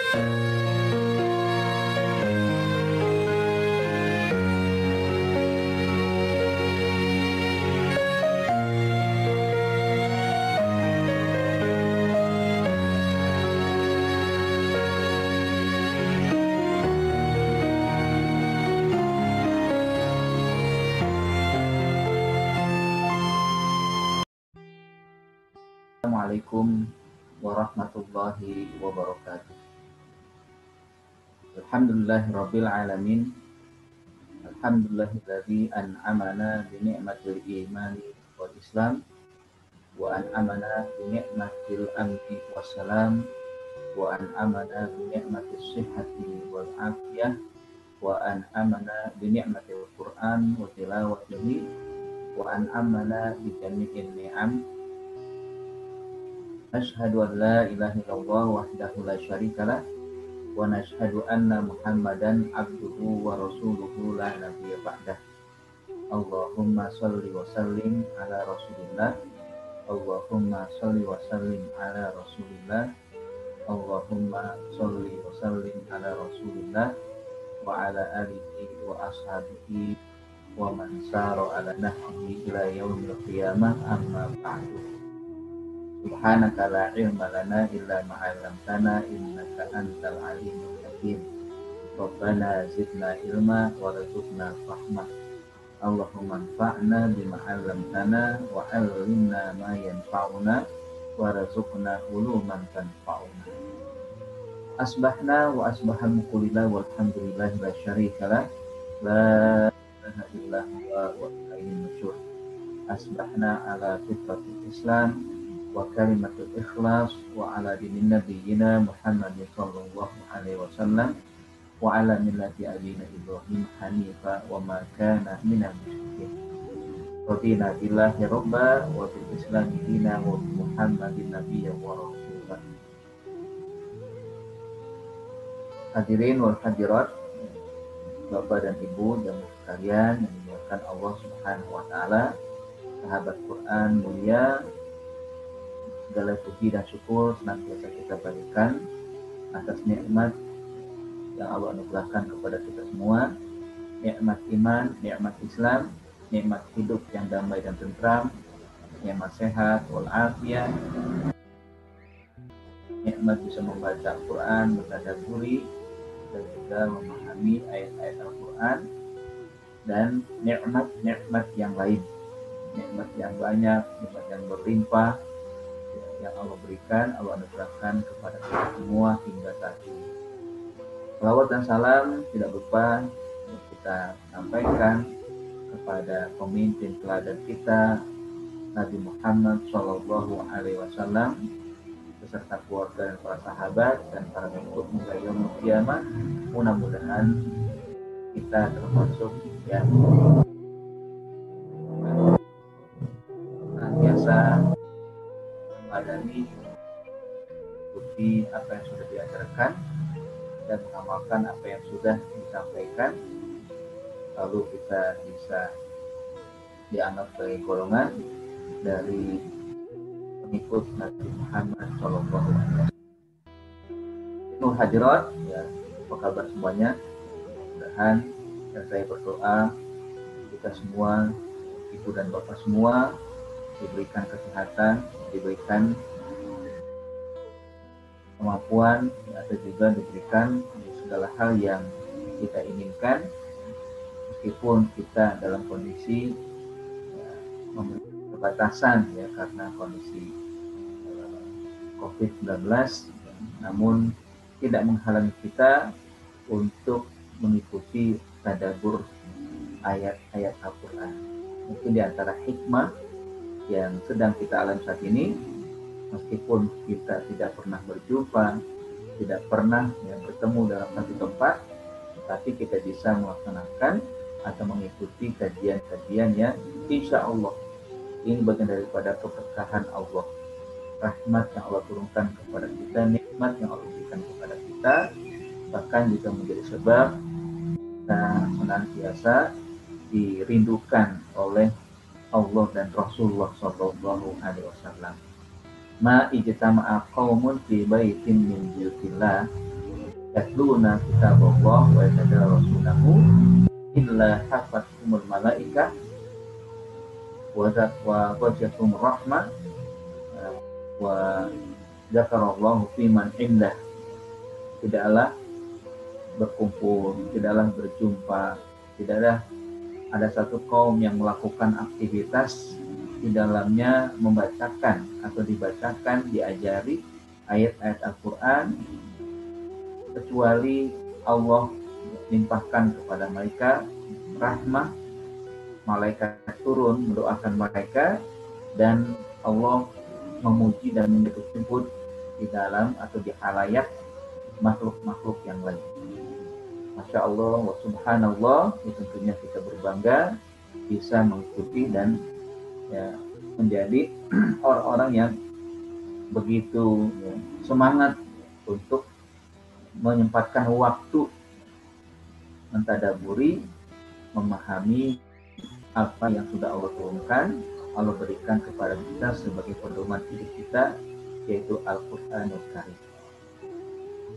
Assalamualaikum warahmatullahi wabarakatuh. Alhamdulillahirabbil alamin. Alhamdulillahilladzi an'amana bi ni'matil imani wal islam wa an'amana bi ni'matil amni wassalam wa an'amana bi ni'matis sihhati wal afiyah wa an'amana bi ni'matil Qur'an wa tilawatihi wa an'amana bi jami'in ni'am. Nashhadu an la ilaha illallah wahdahu la syarikalah wa nashhadu anna Muhammadan abduhu wa rasuluhu la nabiyya ba'dah. Allahumma shalli wa sallim ala Rasulillah. Allahumma shalli wa sallim ala Rasulillah. Allahumma shalli wa sallim ala Rasulillah wa ala alihi wa ashabihi wa man sara ala nahjihi ila yaumil qiyamah, amma ba'du. Subhanaka la ilma lana illa ma 'allamtana innaka antal alimul hakim. Rabbana zidna ilma warzuqna fahma. Allahumma anfa'na bima 'allamtana wa 'allimna ma yanfa'una warzuqna uluman tanfa'una. Asbahna wa asbahal mulkulillah walhamdulillahi la syarikalah la ilaha illa huwa wa ilaihi nusyur. Asbahna ala fitratil Islam wa kalimatul ikhlas wa ala dinin nabiyyina Muhammad sallallahu alaihi wasallam wa ala millati abina Ibrahim hanifa wa ma kana minal musyrikin. Radina billahi rabba wa bil islami dina wa bi Muhammadin nabiyya wa rasulah. Hadirin wal hadirat, Bapak dan Ibu dan sekalian yang dimuliakan Allah Subhanahu wa taala, sahabat Quran mulia, segala puji dan syukur senantiasa kita berikan atas nikmat yang Allah anugerahkan kepada kita semua, nikmat iman, nikmat Islam, nikmat hidup yang damai dan tentram, nikmat sehat wal afiyah, nikmat bisa membaca Al-Quran, mentadabburi dan juga memahami ayat-ayat Al-Quran, dan nikmat-nikmat yang lain, nikmat yang banyak, nikmat yang berlimpah yang Allah berikan, Allah anugerahkan kepada kita semua hingga saat ini. Salawat dan salam tidak lupa kita sampaikan kepada pemimpin teladan kita, Nabi Muhammad Shallallahu Alaihi Wasallam, beserta keluarga dan para sahabat dan para pengikut hingga yaumil qiyamah. Mudah-mudahan kita termasuk yang biasa meladani, ikuti apa yang sudah diajarkan dan mengamalkan apa yang sudah disampaikan, lalu kita bisa dianggap sebagai golongan dari pengikut Nabi Muhammad Shallallahu Alaihi Wasallam. Hadirat, ya, apa kabar semuanya? Mudah-mudahan, dan saya berdoa kita semua, ibu dan bapak semua, diberikan kesehatan, diberikan kemampuan, atau juga diberikan segala hal yang kita inginkan, meskipun kita dalam kondisi memiliki keterbatasan ya karena kondisi COVID-19, namun tidak menghalangi kita untuk mengikuti tadabbur ayat-ayat Al-Quran. Mungkin di antara hikmah yang sedang kita alami saat ini, meskipun kita tidak pernah berjumpa, tidak pernah bertemu dalam satu tempat, tapi kita bisa melaksanakan atau mengikuti kajian-kajian yang insya Allah ini bagian daripada keberkahan Allah, rahmat yang Allah turunkan kepada kita, nikmat yang Allah berikan kepada kita, bahkan juga menjadi sebab kita senantiasa dirindukan oleh Allah dan Rasulullah Shallallahu Alaihi Wasallam. Ma ijtama'a qaumun fi baitin min buyutillah yatluna kitaballah wa yatadarasunahu illa hafathumul malaikah wa ghashiyatuhum rahmah wa dzakarallahu fiman indah. Tidaklah berkumpul, tidaklah berjumpa, tidaklah ada satu kaum yang melakukan aktivitas di dalamnya membacakan atau dibacakan, diajari ayat-ayat Al-Quran, kecuali Allah limpahkan kepada mereka rahmah, malaikat turun mendoakan mereka, dan Allah memuji dan menyebut-nyebut di dalam atau di halayak makhluk-makhluk yang lain. Masya Allah wa subhanallah, tentunya kita berbangga bisa mengikuti dan menjadi orang-orang yang begitu semangat untuk menyempatkan waktu mentadaburi, memahami apa yang sudah Allah turunkan, Allah berikan kepada kita sebagai pedoman hidup kita, yaitu Al-Qur'anul Karim.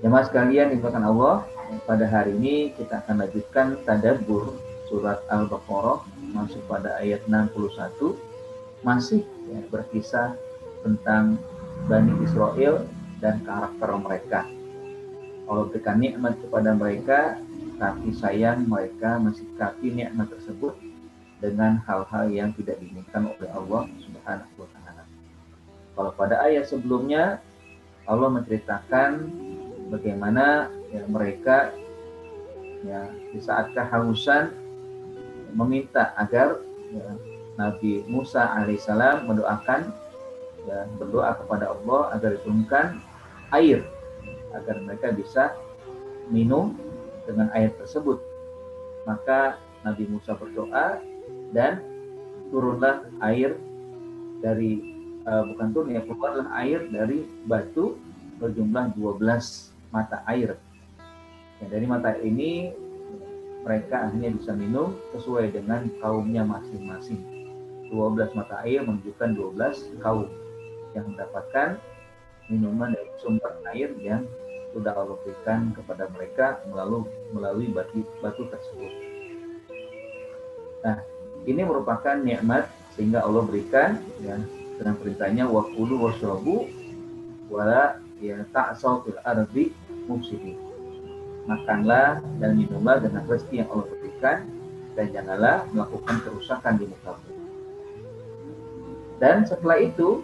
Jemaah sekalian dimuliakan Allah, pada hari ini kita akan lanjutkan tadabbur surat Al-Baqarah, masuk pada ayat 61, masih berkisah tentang Bani Israel dan karakter mereka. Allah berikan nikmat kepada mereka, tapi sayang mereka mensikapi nikmat tersebut dengan hal-hal yang tidak diinginkan oleh Allah Subhanahu wa Ta'ala. Kalau pada ayat sebelumnya Allah menceritakan bagaimana mereka di saat kehausan meminta agar Nabi Musa alaihissalam mendoakan dan berdoa kepada Allah agar diturunkan air agar mereka bisa minum dengan air tersebut. Maka Nabi Musa berdoa dan turunlah air dari keluarlah air dari batu berjumlah 12 mata air. Dari mata air ini mereka akhirnya bisa minum sesuai dengan kaumnya masing-masing. 12 mata air menunjukkan 12 kaum yang mendapatkan minuman dari sumber air yang sudah Allah berikan kepada mereka melalui batu tersebut. Nah, ini merupakan nikmat sehingga Allah berikan dengan perintahnya wa kulu washrabu wala ta'saw fil ardi mufsidin. Makanlah dan minumlah dengan rezeki yang Allah berikan dan janganlah melakukan kerusakan di muka bumi. Dan setelah itu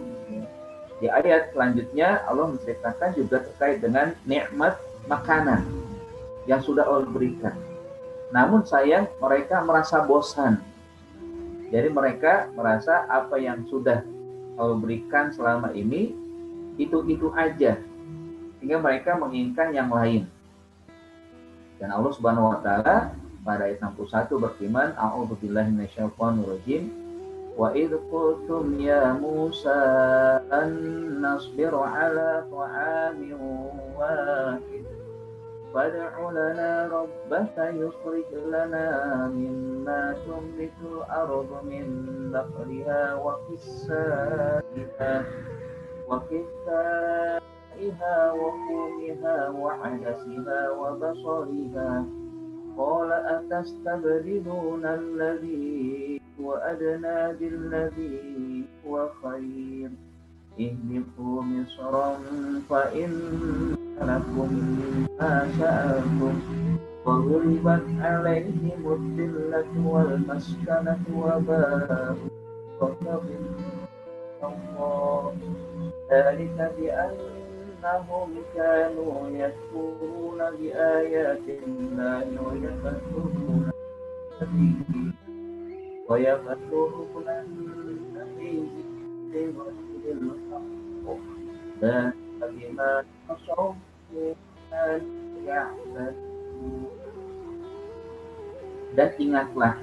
di ayat selanjutnya Allah menceritakan juga terkait dengan nikmat makanan yang sudah Allah berikan. Namun sayang mereka merasa bosan. Jadi mereka merasa apa yang sudah Allah berikan selama ini itu aja. Sehingga mereka menginginkan yang lain. Dan Allah Subhanahu wa Ta'ala pada ayat 61 berfirman, A'udzubillahi minasyaitonirrajim. Wa idh qultum ya Musa an nasbiru ala ta'amin wahid fad'u lana rabbaka yukhrij lana mimma tunbitul ardu min naqliha wa qissaiha wa وقومها وعدسها وبصرها قال أتستبدلون الذي هو أدنى بالذي هو خير اهبطوا مصرا فإن لكم ما سألتم وضربت عليهم الذلة والمسكنة وباءوا بغضب الله ذلك بأنهم كانوا يكفرون بآيات الله ويقتلون النبي بغير الحق ذلك بما عصوا وكانوا يعتدون. Dan ingatlah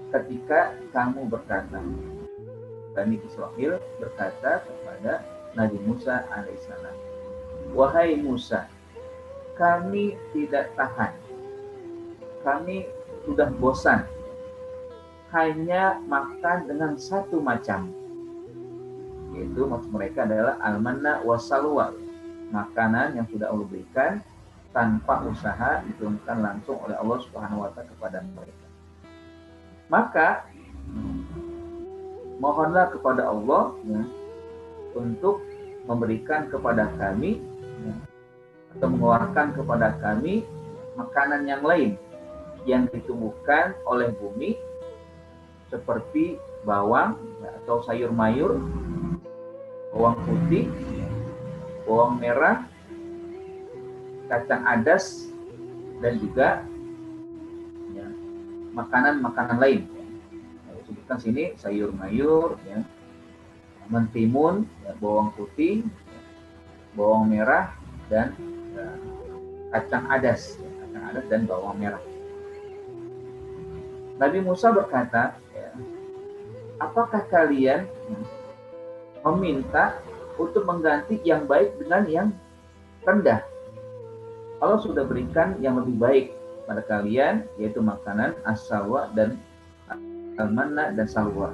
ketika kamu berkata, Bani Israel berkata kepada Nabi Musa alaihissalam, wahai Musa, kami tidak tahan, kami sudah bosan hanya makan dengan satu macam, yaitu maksud mereka adalah al-manna wa salwa, makanan yang sudah Allah berikan tanpa usaha diturunkan langsung oleh Allah Subhanahu wa taala kepada mereka. Maka mohonlah kepada Allah ya, untuk memberikan kepada kami ya, atau mengeluarkan kepada kami makanan yang lain yang ditumbuhkan oleh bumi seperti bawang ya, atau sayur mayur, bawang putih, bawang merah, kacang adas, dan juga ya, makanan-makanan lain. Ya, disebutkan sini sayur mayur, ya, mentimun, ya, bawang putih, ya, bawang merah, dan ya, kacang adas dan bawang merah. Nabi Musa berkata, ya, apakah kalian meminta untuk mengganti yang baik dengan yang rendah? Allah sudah berikan yang lebih baik pada kalian, yaitu makanan as-salwa dan al-manna dan salwa.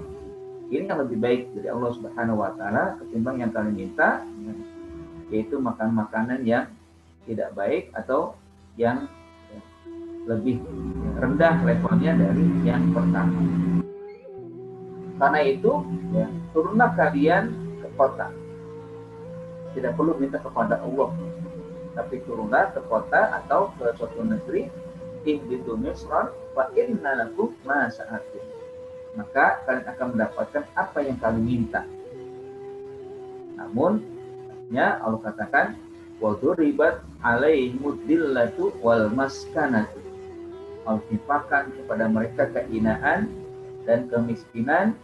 Ini yang lebih baik dari Allah Subhanahu wa taala ketimbang yang kalian minta, yaitu makanan-makanan yang tidak baik atau yang lebih rendah levelnya dari yang pertama. Karena itu, ya, turunlah kalian ke kota. Tidak perlu minta kepada Allah, tapi turunlah ke kota atau ke suatu negeri, ihbitu misran fa inna lakum ma sa'altum. Maka kalian akan mendapatkan apa yang kalian minta. Namun, ya Allah katakan, wa duribat alaihimud dillatu wal maskanatu. Allah timpakan kepada mereka kehinaan dan kemiskinan,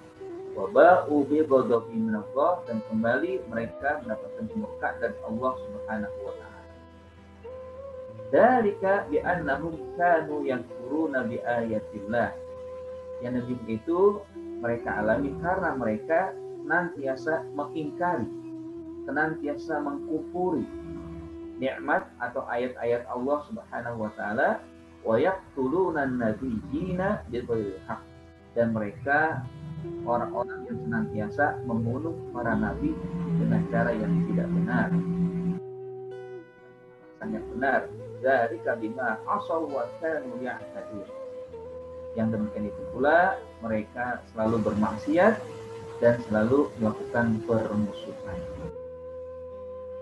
wa ba'u bi ghadabin minallah, dan kembali mereka mendapatkan kemurkaan dari Allah Subhanahu wa taala. Dzalika bi annahum kanu yakfuruna bi ayatillah. Yang demikian itu mereka alami karena mereka senantiasa mengingkari, senantiasa mengkufuri nikmat atau ayat-ayat Allah Subhanahu wa taala, wa yaqtuluna an-nabiyyina bighairi haqq, dan mereka orang-orang yang senantiasa membunuh para nabi dengan cara yang tidak benar. Sangat benar. Dzalika bima asaw wa kanu ya'tadun. Yang demikian itu pula mereka selalu bermaksiat dan selalu melakukan permusuhan.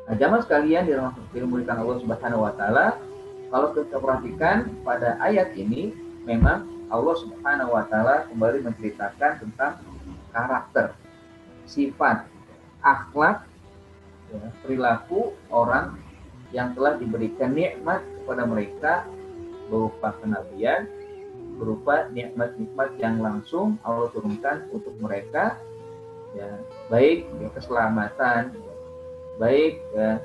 Nah, jamaah sekalian dimuliakan Allah Subhanahu wa taala, kalau kita perhatikan pada ayat ini memang Allah Subhanahu wa taala kembali menceritakan tentang karakter, sifat, akhlak, ya, perilaku orang yang telah diberikan nikmat kepada mereka berupa kenabian, berupa nikmat-nikmat yang langsung Allah turunkan untuk mereka, ya, baik ya, keselamatan, baik ya,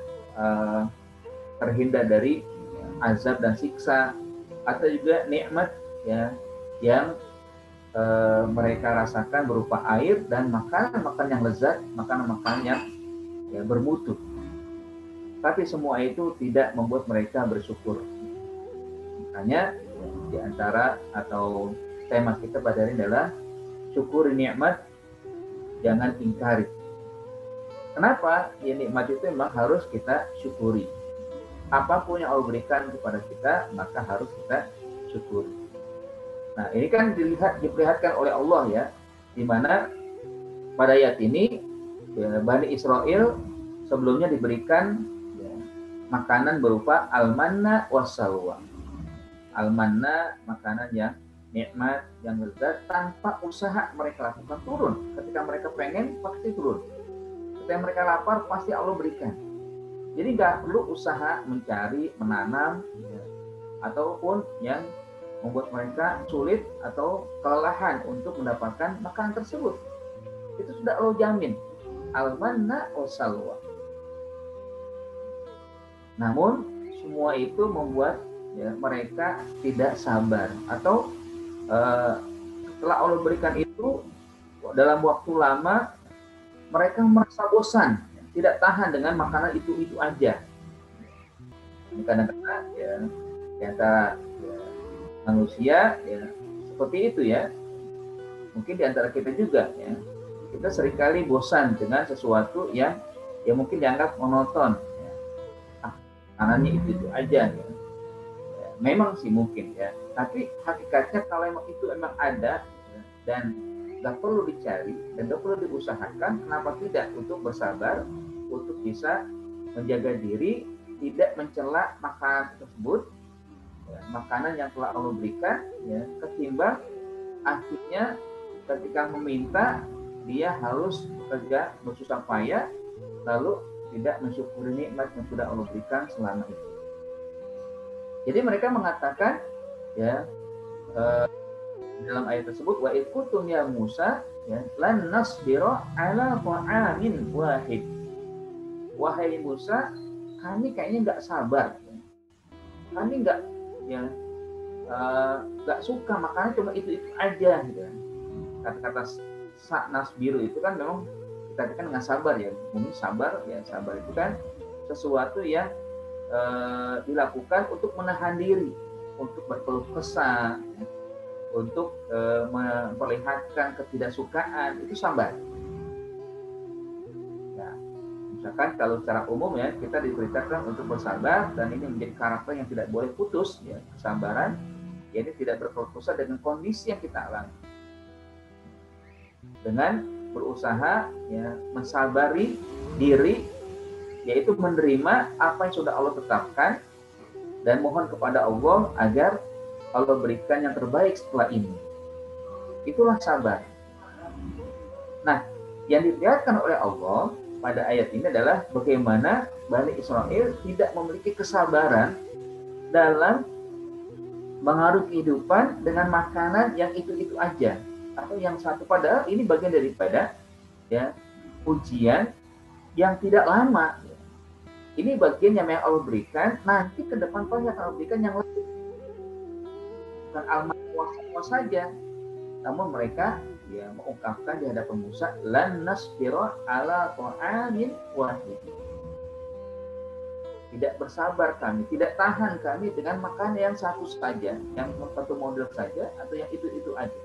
terhindar dari ya, azab dan siksa, atau juga nikmat ya yang mereka rasakan berupa air dan makanan-makanan yang lezat, makanan-makanan yang ya, bermutu. Tapi semua itu tidak membuat mereka bersyukur. Makanya di antara atau tema kita pada hari ini adalah syukuri nikmat, jangan ingkari. Kenapa? Ya, nikmat itu memang harus kita syukuri. Apapun yang Allah berikan kepada kita, maka harus kita syukuri. Nah, ini kan diperlihatkan oleh Allah ya, di mana pada ayat ini ya, Bani Israel sebelumnya diberikan ya, makanan berupa al-manna wassalwa. Al-manna makanan yang nikmat, yang lezat, tanpa usaha mereka lakukan, turun. Ketika mereka pengen pasti turun. Ketika mereka lapar pasti Allah berikan. Jadi nggak perlu usaha mencari, menanam, ya, ataupun yang membuat mereka sulit atau kelelahan untuk mendapatkan makanan tersebut. Itu sudah Allah jamin. Al-manna wassalwa. Namun semua itu membuat ya, mereka tidak sabar, atau setelah Allah berikan itu dalam waktu lama mereka merasa bosan, tidak tahan dengan makanan itu aja. Kadang-kadang ya ternyata ya, manusia ya seperti itu ya. Mungkin di antara kita juga ya, kita seringkali bosan dengan sesuatu yang ya mungkin dianggap monoton ya. Makanannya itu aja ya. memang sih mungkin ya, tapi hakikatnya kalau emang itu emang ada ya, dan nggak perlu dicari dan nggak perlu diusahakan, kenapa tidak untuk bersabar untuk bisa menjaga diri tidak mencela makanan tersebut ya, makanan yang telah Allah berikan ya, ketimbang akhirnya ketika meminta dia harus bekerja bersusah payah lalu tidak mensyukuri nikmat yang sudah Allah berikan selama itu. Jadi mereka mengatakan ya dalam ayat tersebut wa ikutum ya Musa ya lan nasbiro ala ta'amin wahid. Wahai Musa, kami kayaknya nggak sabar, kami nggak ya nggak suka makanan cuma itu aja gitu. Kata-kata nasbiru itu kan memang kita kan dengan sabar ya, mungkin sabar ya, sabar itu kan sesuatu yang dilakukan untuk menahan diri, untuk berkeluh kesah, untuk memperlihatkan ketidaksukaan, itu sabar. Ya, misalkan kalau secara umum ya kita diperintahkan untuk bersabar dan ini menjadi karakter yang tidak boleh putus ya, kesabaran, ya ini tidak berkeluh kesah dengan kondisi yang kita alami. Dengan berusaha ya mensabari diri, yaitu menerima apa yang sudah Allah tetapkan dan mohon kepada Allah agar Allah berikan yang terbaik setelah ini. Itulah sabar. Nah, yang diperlihatkan oleh Allah pada ayat ini adalah bagaimana Bani Israel tidak memiliki kesabaran dalam mengaruh kehidupan dengan makanan yang itu-itu aja atau yang satu, padahal ini bagian daripada ya ujian yang tidak lama. Ini bagian yang Allah berikan, nanti ke depan pasti akan Allah berikan yang lebih. Bukan al-mawasat saja, namun mereka ya mengungkapkan di hadapan Musa, lan nasbira ala ta'amin wahid. Tidak bersabar kami, tidak tahan kami dengan makanan yang satu saja, yang satu model saja, atau yang itu aja.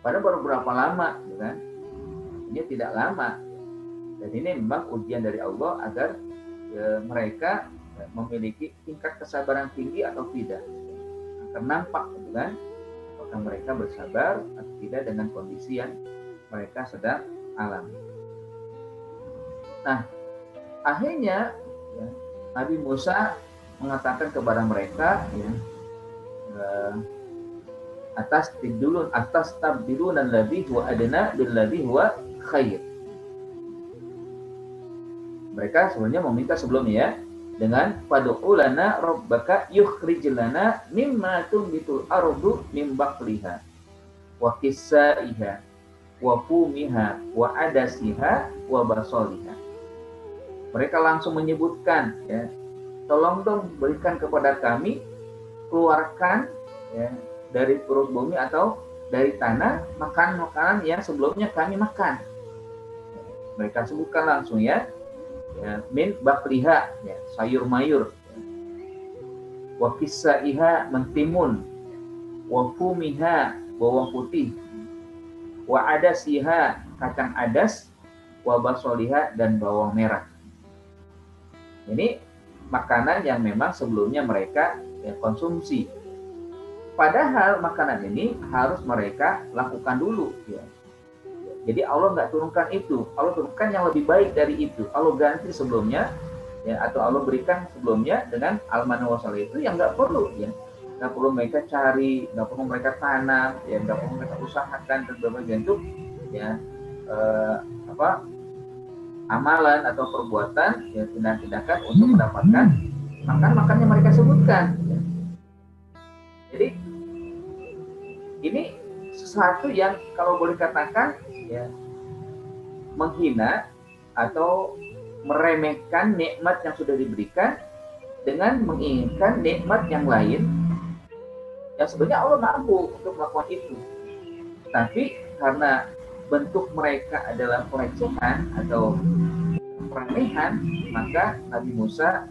Padahal baru berapa lama, kan? Ini tidak lama. Dan ini memang ujian dari Allah agar mereka memiliki tingkat kesabaran tinggi atau tidak. Akan nampak, kan? Apakah mereka bersabar atau tidak dengan kondisi yang mereka sedang alami. Nah, akhirnya ya, Nabi Musa mengatakan kepada mereka, ya, atas tabdilun alladhi huwa adna billadhi huwa khair. Mereka sebenarnya meminta sebelumnya ya, dengan fad'u lana rabbaka yukhrij lana mimma tunbitul ardu min baqliha wa qissaiha wa fumiha wa adasiha wa basaliha. Mereka langsung menyebutkan ya, tolong dong berikan kepada kami, keluarkan ya dari perut bumi atau dari tanah makanan yang sebelumnya kami makan. Mereka sebutkan langsung ya, min bakliha ya, sayur mayur, wa qissaiha mentimun, wa fumiha bawang putih, wa adasiha kacang adas, wa basoliha dan bawang merah. Ini makanan yang memang sebelumnya mereka ya, konsumsi. Padahal makanan ini harus mereka lakukan dulu ya. Jadi Allah nggak turunkan itu, Allah turunkan yang lebih baik dari itu. Allah ganti sebelumnya ya, atau Allah berikan sebelumnya dengan al-manna wa salwa itu yang nggak perlu ya, nggak perlu mereka cari, nggak perlu mereka tanam ya, nggak perlu mereka usahakan dan berbagai itu ya amalan atau perbuatan ya, tindakan untuk mendapatkan makan yang mereka sebutkan ya. Jadi ini sesuatu yang kalau boleh katakan ya menghina atau meremehkan nikmat yang sudah diberikan dengan menginginkan nikmat yang lain yang sebenarnya Allah mampu untuk melakukan itu, tapi karena bentuk mereka adalah pelecehan atau peremehan, maka Nabi Musa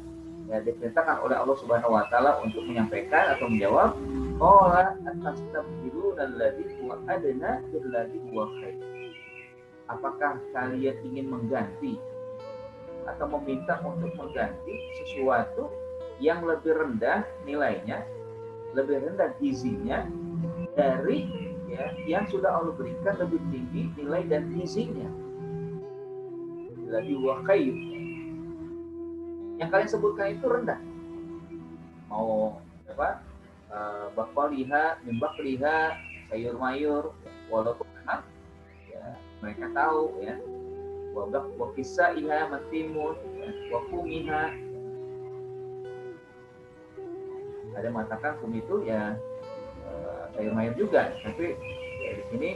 ya diperintahkan oleh Allah Subhanahu wa taala untuk menyampaikan atau menjawab, qala atastabdiluna alladhi huwa adna billadhi huwa khair. Apakah kalian ingin mengganti atau meminta untuk mengganti sesuatu yang lebih rendah nilainya, lebih rendah gizinya dari ya yang sudah Allah berikan lebih tinggi nilai dan gizinya. Lagi wahai yang kalian sebutkan itu rendah. Mau apa? Bakal liha, mimbak liha, sayur mayur, walaupun memang ya mereka tahu ya wabak wakisa iha matimun wakumiha, ada mengatakan kum itu ya sayur mayur juga, tapi ya di sini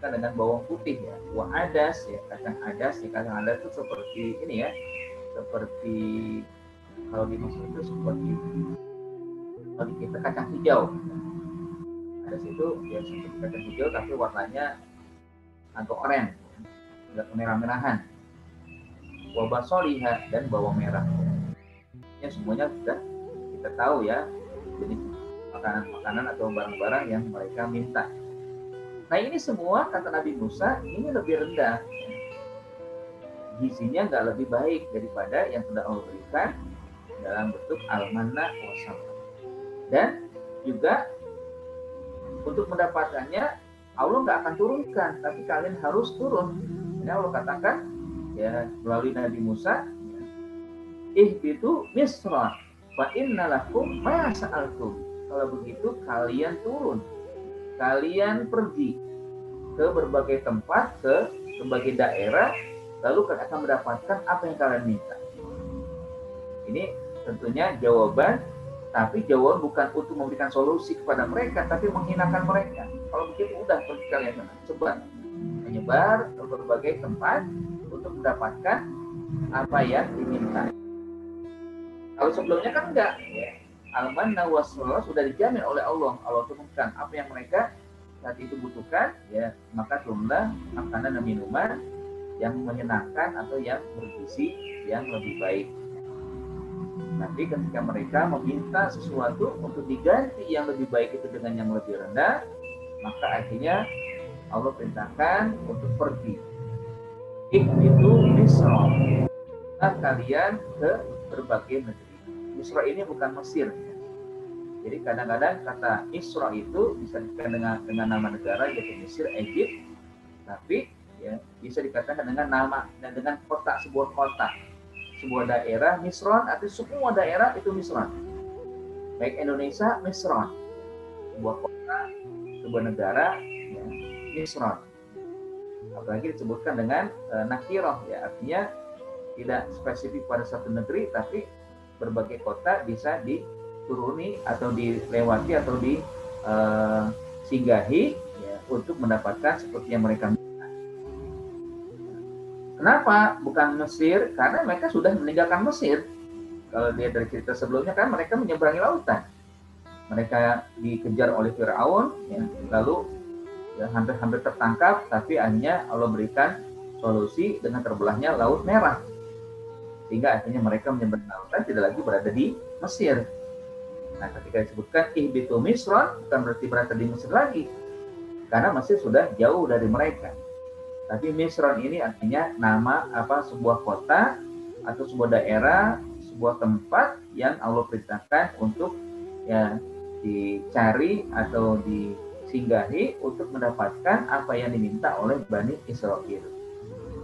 kan dengan bawang putih ya, wa adas ya, kacang adas ya, kacang adas itu seperti ini ya, seperti kalau di Mesir itu seperti kalau di kita kacang hijau, adas itu ya seperti kacang hijau tapi warnanya agak oranye, agak merah-merahan, wabah soliha dan bawang merah ya, semuanya sudah kita tahu ya jenis makanan-makanan atau barang-barang yang mereka minta. Nah ini semua kata Nabi Musa ini lebih rendah, gizinya nggak lebih baik daripada yang sudah Allah berikan dalam bentuk al-manna wassalwa. Dan juga untuk mendapatkannya Allah nggak akan turunkan, tapi kalian harus turun. Ini Allah katakan ya melalui Nabi Musa, ihbitu misra fa inna lakum ma sa'altum. Kalau begitu kalian turun, kalian pergi ke berbagai tempat, ke berbagai daerah, lalu kalian akan mendapatkan apa yang kalian minta. Ini tentunya jawaban, tapi jawaban bukan untuk memberikan solusi kepada mereka, tapi menghinakan mereka. Kalau begitu udah pergi kalian sebar, menyebar ke berbagai tempat untuk mendapatkan apa yang diminta. Kalau sebelumnya kan enggak, ya. Al-manna wassalwa sudah dijamin oleh Allah. Allah turunkan apa yang mereka saat itu butuhkan, ya maka turunlah makanan dan minuman yang menyenangkan atau yang bergizi yang lebih baik. Tapi ketika mereka meminta sesuatu untuk diganti yang lebih baik itu dengan yang lebih rendah, maka akhirnya Allah perintahkan untuk pergi. Itu Misra, kalian ke berbagai negeri. Misra ini bukan Mesir. Jadi kadang-kadang kata Misra itu bisa dikatakan dengan nama negara yaitu Mesir, Egypt, tapi ya bisa dikatakan dengan nama dan dengan kota, sebuah kota, sebuah daerah. Misron artinya semua daerah itu Misron. Baik Indonesia Misron, sebuah kota, sebuah negara ya, Misron. Apalagi disebutkan dengan nakiroh ya, artinya tidak spesifik pada satu negeri, tapi berbagai kota bisa dituruni atau dilewati atau disinggahi ya, untuk mendapatkan seperti yang mereka minta. Kenapa bukan Mesir? Karena mereka sudah meninggalkan Mesir. Kalau dia dari cerita sebelumnya kan mereka menyeberangi lautan. Mereka dikejar oleh Firaun, ya, lalu ya, hampir-hampir tertangkap, tapi akhirnya Allah berikan solusi dengan terbelahnya Laut Merah. Sehingga akhirnya mereka menyeberang lautan, tidak lagi berada di Mesir. Nah, ketika disebutkan ihbitu misron, bukan berarti berada di Mesir lagi, karena Mesir sudah jauh dari mereka. Tapi Misron ini artinya nama sebuah kota atau sebuah daerah, sebuah tempat yang Allah perintahkan untuk ya dicari atau disinggahi untuk mendapatkan apa yang diminta oleh Bani Israil.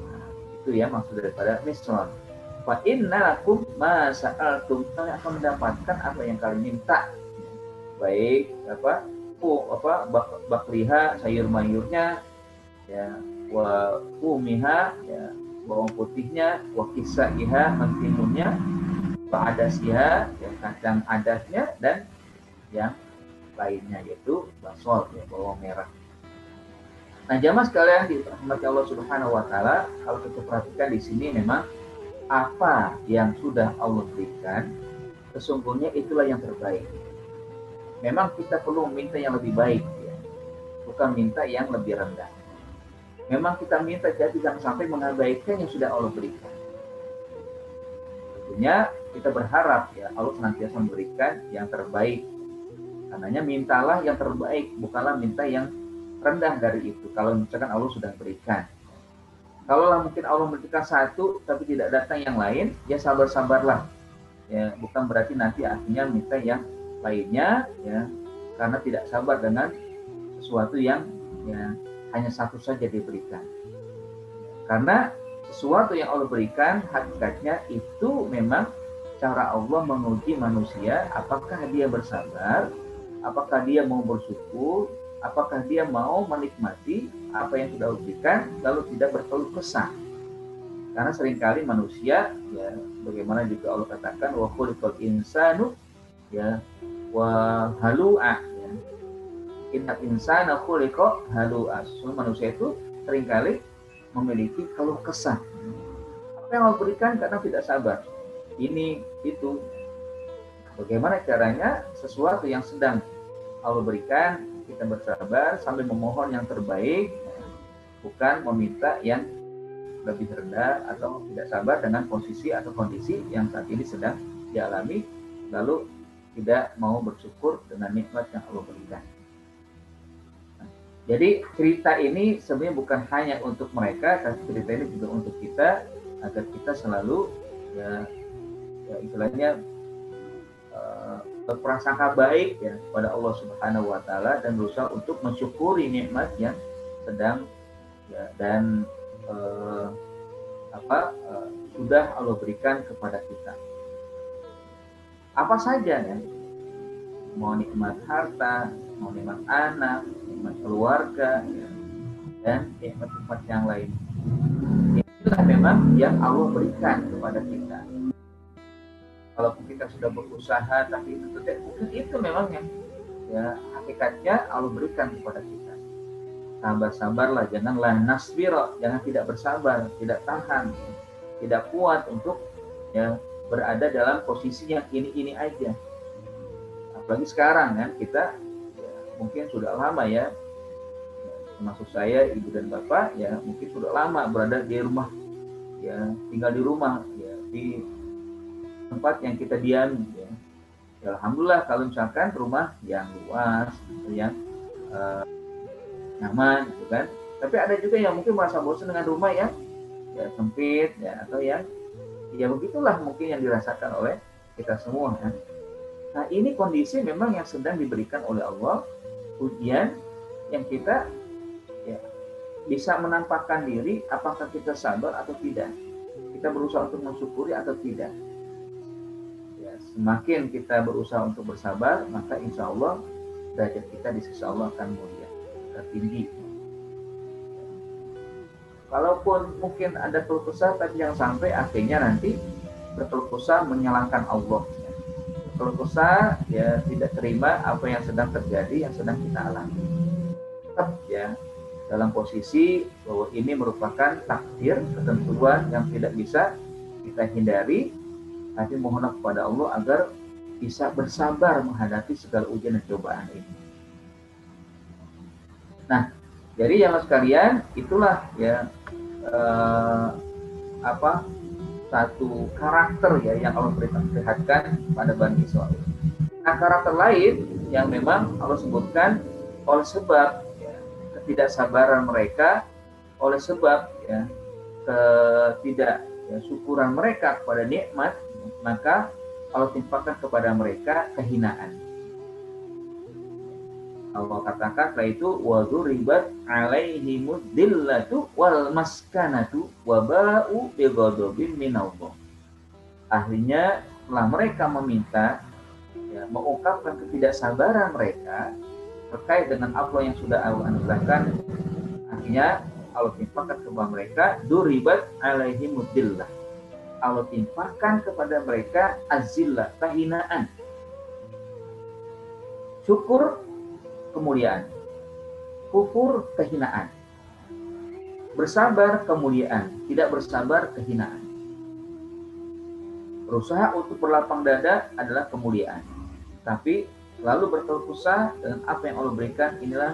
Nah, itu ya maksud daripada Misron. Fa inna lakum ma sa'altum, kalian akan mendapatkan apa yang kalian minta. Baik bakliha sayur mayurnya ya, wa umiha ya bawang putihnya, wa kisaiha mentimunnya, wa adasiha ya kacang adasnya, dan yang lainnya yaitu basol ya bawang merah. Nah, jamaah sekalian dirahmati Allah Subhanahu wa taala, kalau kita perhatikan di sini memang apa yang sudah Allah berikan sesungguhnya itulah yang terbaik. Memang kita perlu meminta yang lebih baik ya, bukan minta yang lebih rendah. Memang kita minta jadi jangan sampai mengabaikan yang sudah Allah berikan. Tentunya kita berharap ya Allah senantiasa memberikan yang terbaik. Karenanya mintalah yang terbaik, bukanlah minta yang rendah dari itu. Kalau misalkan Allah sudah berikan. Kalau mungkin Allah memberikan satu tapi tidak datang yang lain, ya sabar-sabarlah. ya bukan berarti nanti akhirnya minta yang lainnya, ya, karena tidak sabar dengan sesuatu yang ya hanya satu saja diberikan. Karena sesuatu yang Allah berikan hakikatnya itu memang cara Allah menguji manusia, apakah dia bersabar, apakah dia mau bersyukur, apakah dia mau menikmati apa yang sudah Allah berikan, lalu tidak berkeluh kesah. Karena seringkali manusia, ya, bagaimana juga Allah katakan, wa khuliqal insanu, ya, wa halu'a, ya. Innal insana khuliqa halu'a. Manusia itu seringkali memiliki keluh kesah. Apa yang Allah berikan karena tidak sabar. Ini, itu. Bagaimana caranya sesuatu yang sedang Allah berikan, kita bersabar sambil memohon yang terbaik, bukan meminta yang lebih rendah atau tidak sabar dengan posisi atau kondisi yang saat ini sedang dialami, lalu tidak mau bersyukur dengan nikmat yang Allah berikan. Jadi cerita ini sebenarnya bukan hanya untuk mereka, tapi cerita ini juga untuk kita, agar kita selalu ya istilahnya berprasangka baik ya pada Allah Subhanahu wa taala dan berusaha untuk mensyukuri nikmat yang sedang ya, dan sudah Allah berikan kepada kita. Apa saja ya, mau nikmat harta, mau nikmat anak, nikmat keluarga, ya, dan nikmat-nikmat yang lain. Itulah memang yang Allah berikan kepada kita. Walaupun kita sudah berusaha, tapi itu tidak mungkin, itu memang yang ya hakikatnya Allah berikan kepada kita. Sabar-sabarlah, janganlah nasbiro, jangan tidak bersabar, tidak tahan, tidak kuat untuk ya berada dalam posisi yang ini aja. Apalagi sekarang kan kita ya, mungkin sudah lama ya, termasuk saya, ibu dan bapak ya mungkin sudah lama berada di rumah, ya tinggal di rumah ya di tempat yang kita diami ya. Ya alhamdulillah kalau misalkan rumah yang luas, yang nyaman gitu kan. Tapi ada juga yang mungkin merasa bosan dengan rumah yang ya sempit ya, atau yang ya begitulah mungkin yang dirasakan oleh kita semua kan. Nah ini kondisi memang yang sedang diberikan oleh Allah, ujian yang kita ya, bisa menampakkan diri apakah kita sabar atau tidak, kita berusaha untuk mensyukuri atau tidak. Ya, semakin kita berusaha untuk bersabar, maka insya Allah derajat kita di sisi Allah akan mulia, tertinggi. Kalaupun mungkin ada keluh kesah, tapi jangan sampai akhirnya nanti berkeluh kesah menyalahkan Allah. Keluh kesah ya tidak terima apa yang sedang terjadi, yang sedang kita alami. Tetap ya dalam posisi bahwa ini merupakan takdir, ketentuan yang tidak bisa kita hindari, tapi mohonlah kepada Allah agar bisa bersabar menghadapi segala ujian dan cobaan ini. Nah, jadi yang sekalian, itulah ya satu karakter ya yang Allah perlihatkan pada Bani Israil. Nah, karakter lain yang memang Allah sebutkan oleh sebab ya, ketidaksabaran mereka, oleh sebab ya ketidaksyukuran mereka kepada nikmat, maka Allah timpakan kepada mereka kehinaan. Allah katakan setelah itu wa dzuribat alaihimud dillatu wal maskanatu wa ba'u bi ghadabin minallah. Akhirnya setelah mereka meminta ya, mengungkapkan ketidaksabaran mereka terkait dengan apa yang sudah Allah anugerahkan, akhirnya Allah timpakan kepada mereka dzuribat alaihimud dillah. Allah timpakan kepada mereka azillah, kehinaan. Syukur kemuliaan, kufur kehinaan, bersabar kemuliaan, tidak bersabar kehinaan. Berusaha untuk berlapang dada adalah kemuliaan, tapi lalu berkeluh kesah dengan apa yang Allah berikan, inilah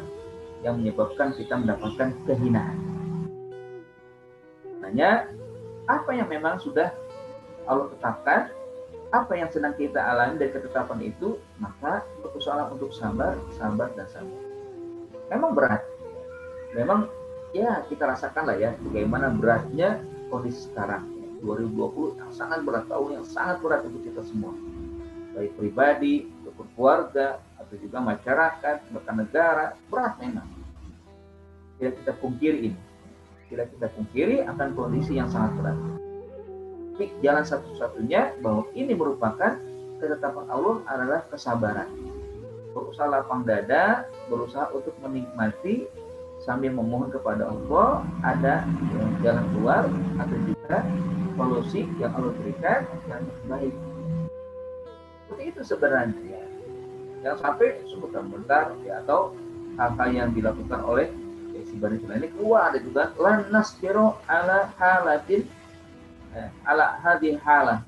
yang menyebabkan kita mendapatkan kehinaan. Hanya apa yang memang sudah Allah tetapkan, apa yang sedang kita alami dari ketetapan itu, maka berusaha untuk sabar dan sabar. Memang berat, memang ya kita rasakan lah ya bagaimana beratnya kondisi sekarang. 2020 yang sangat berat, tahun yang sangat berat untuk kita semua, baik pribadi, ataupun keluarga, atau juga masyarakat, bahkan negara. Berat memang. Tidak kita pungkiri ini. Tidak kita pungkiri akan kondisi yang sangat berat. Tapi jalan satu-satunya bahwa ini merupakan ketetapan Allah adalah kesabaran. Berusaha lapang dada, berusaha untuk menikmati sambil memohon kepada Allah ada jalan keluar atau juga solusi yang Allah berikan yang baik. Seperti itu sebenarnya. Yang sampai sebentar ya, atau hal-hal yang dilakukan oleh si Bani Israil ini keluar ada juga lan nasbiru ala halatin ala hadhihi halah.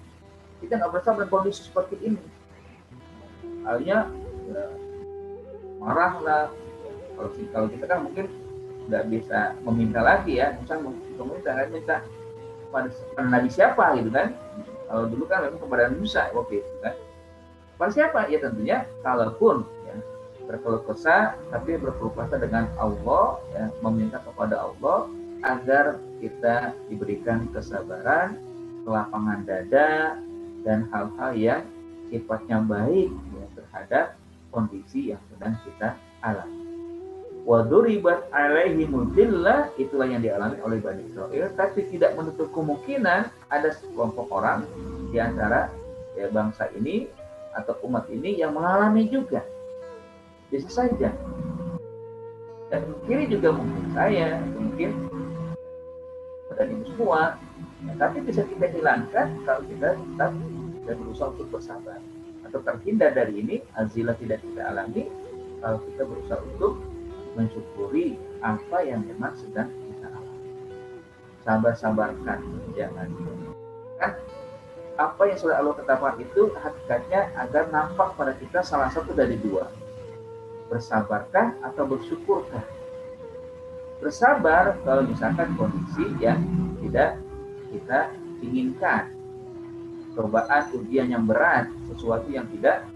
Kita nggak bersabar kondisi seperti ini. Halnya ya, marahlah. Kalau kita kan mungkin nggak bisa meminta lagi ya, misalnya minta pada Nabi siapa gitu kan. Kalau dulu kan memang kepada Musa, oke kan. Pada siapa? Ya tentunya kalaupun ya, berkeluh kesah tapi berkeluh kesah dengan Allah ya, meminta kepada Allah agar kita diberikan kesabaran, kelapangan dada dan hal-hal yang sifatnya baik ya, terhadap kondisi yang sedang kita alami. Waduribat alaihimul dhillah, itulah yang dialami oleh Bani Israil, tapi tidak menutup kemungkinan ada sekelompok orang di antara ya, bangsa ini atau umat ini yang mengalami juga. Bisa saja. Dan kiri juga mungkin saya, mungkin dan ibu semua, ya, tapi bisa kita hilangkan kalau kita tetap dan berusaha untuk bersabar. Atau terhindar dari ini, azilah tidak kita alami kalau kita berusaha untuk mensyukuri apa yang memang sedang kita alami. Sabar-sabarkan, jangan kan apa yang sudah Allah tetapkan itu hakikatnya agar nampak pada kita salah satu dari dua, bersabarkah atau bersyukurkah. Bersabar kalau misalkan kondisi yang tidak kita inginkan, cobaan ujian yang berat, sesuatu yang tidak